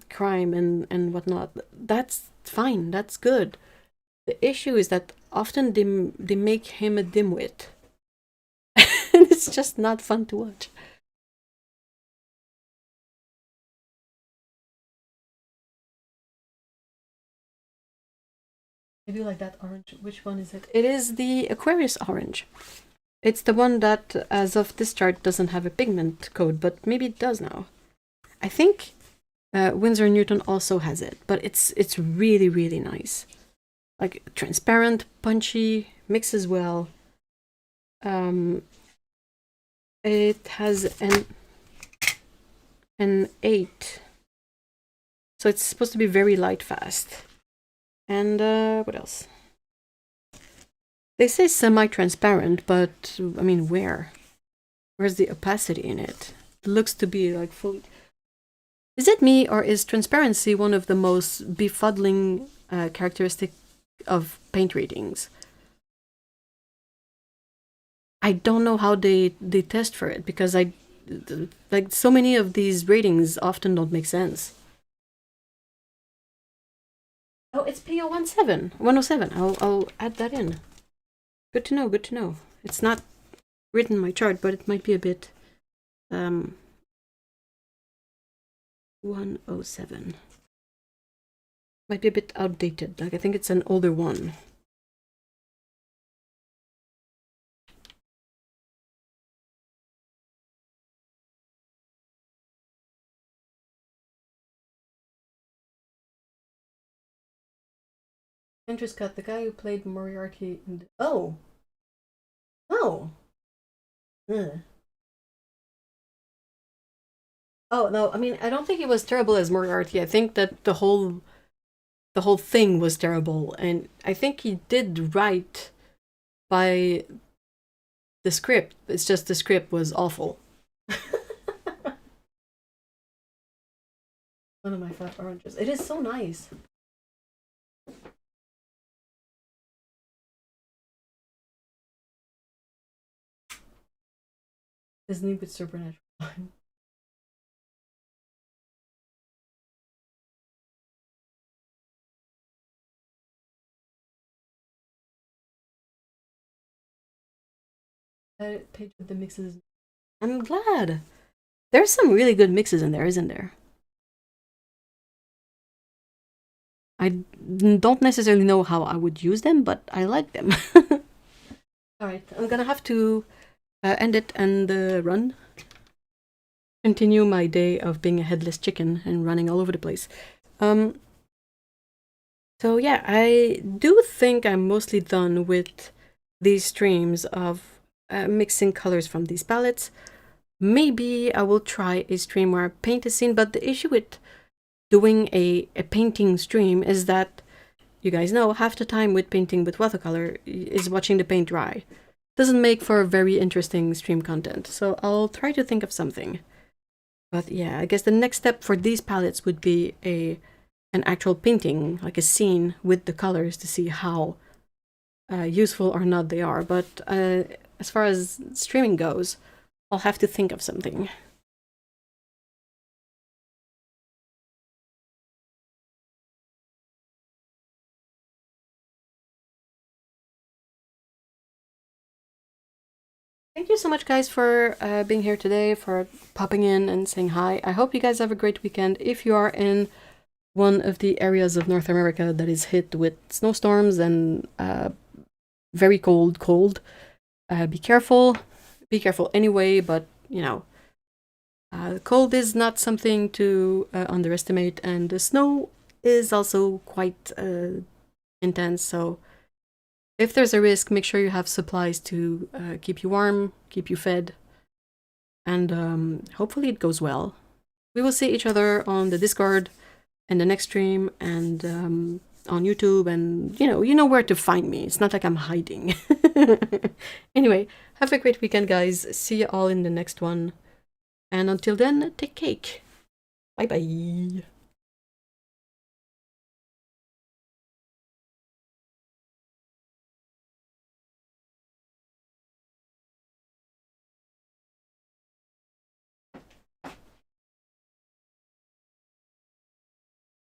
crime and whatnot, that's fine. That's good. The issue is that often they make him a dimwit. And it's just not fun to watch. I do like that orange. Which one is it? It is the Aquarius orange. It's the one that, as of this chart, doesn't have a pigment code, but maybe it does now. I think Winsor & Newton also has it, but it's really, really nice. Like, transparent, punchy, mixes well. It has an 8. So it's supposed to be very light fast. And what else? They say semi-transparent, but I mean, where? Where's the opacity in it? It looks to be like fully... Is it me, or is transparency one of the most befuddling characteristic of paint readings? I don't know how they test for it, because like so many of these ratings often don't make sense. Oh, it's PO17, 107. I'll add that in. Good to know, good to know. It's not written in my chart, but it might be a bit 107. Might be a bit outdated. Like, I think it's an older one. Interest cut, the guy who played Moriarty in the... Oh! Oh! Ugh. Oh, no, I mean, I don't think he was terrible as Moriarty. I think that the whole thing was terrible, and I think he did right by the script. It's just the script was awful. One of my 5 oranges. It is so nice. Disney with Supernatural. Page with the mixes. I'm glad. There's some really good mixes in there, isn't there? I don't necessarily know how I would use them, but I like them. Alright, I'm gonna have to end it and run. Continue my day of being a headless chicken and running all over the place. So yeah, I do think I'm mostly done with these streams of mixing colors from these palettes. Maybe I will try a stream where I paint a scene, but the issue with doing a painting stream is that, you guys know, half the time with painting with watercolor is watching the paint dry. Doesn't make for very interesting stream content, so I'll try to think of something. But yeah, I guess the next step for these palettes would be an actual painting, like a scene with the colors, to see how useful or not they are. But as far as streaming goes, I'll have to think of something. Thank you so much, guys, for being here today, for popping in and saying hi. I hope you guys have a great weekend. If you are in one of the areas of North America that is hit with snowstorms and very cold, be careful. Be careful anyway, but, you know, cold is not something to underestimate, and the snow is also quite intense, so if there's a risk, make sure you have supplies to keep you warm, keep you fed, and hopefully it goes well. We will see each other on the Discord and the next stream, and on YouTube, and you know where to find me. It's not like I'm hiding. Anyway, have a great weekend, guys. See you all in the next one. And until then, take cake. Bye bye.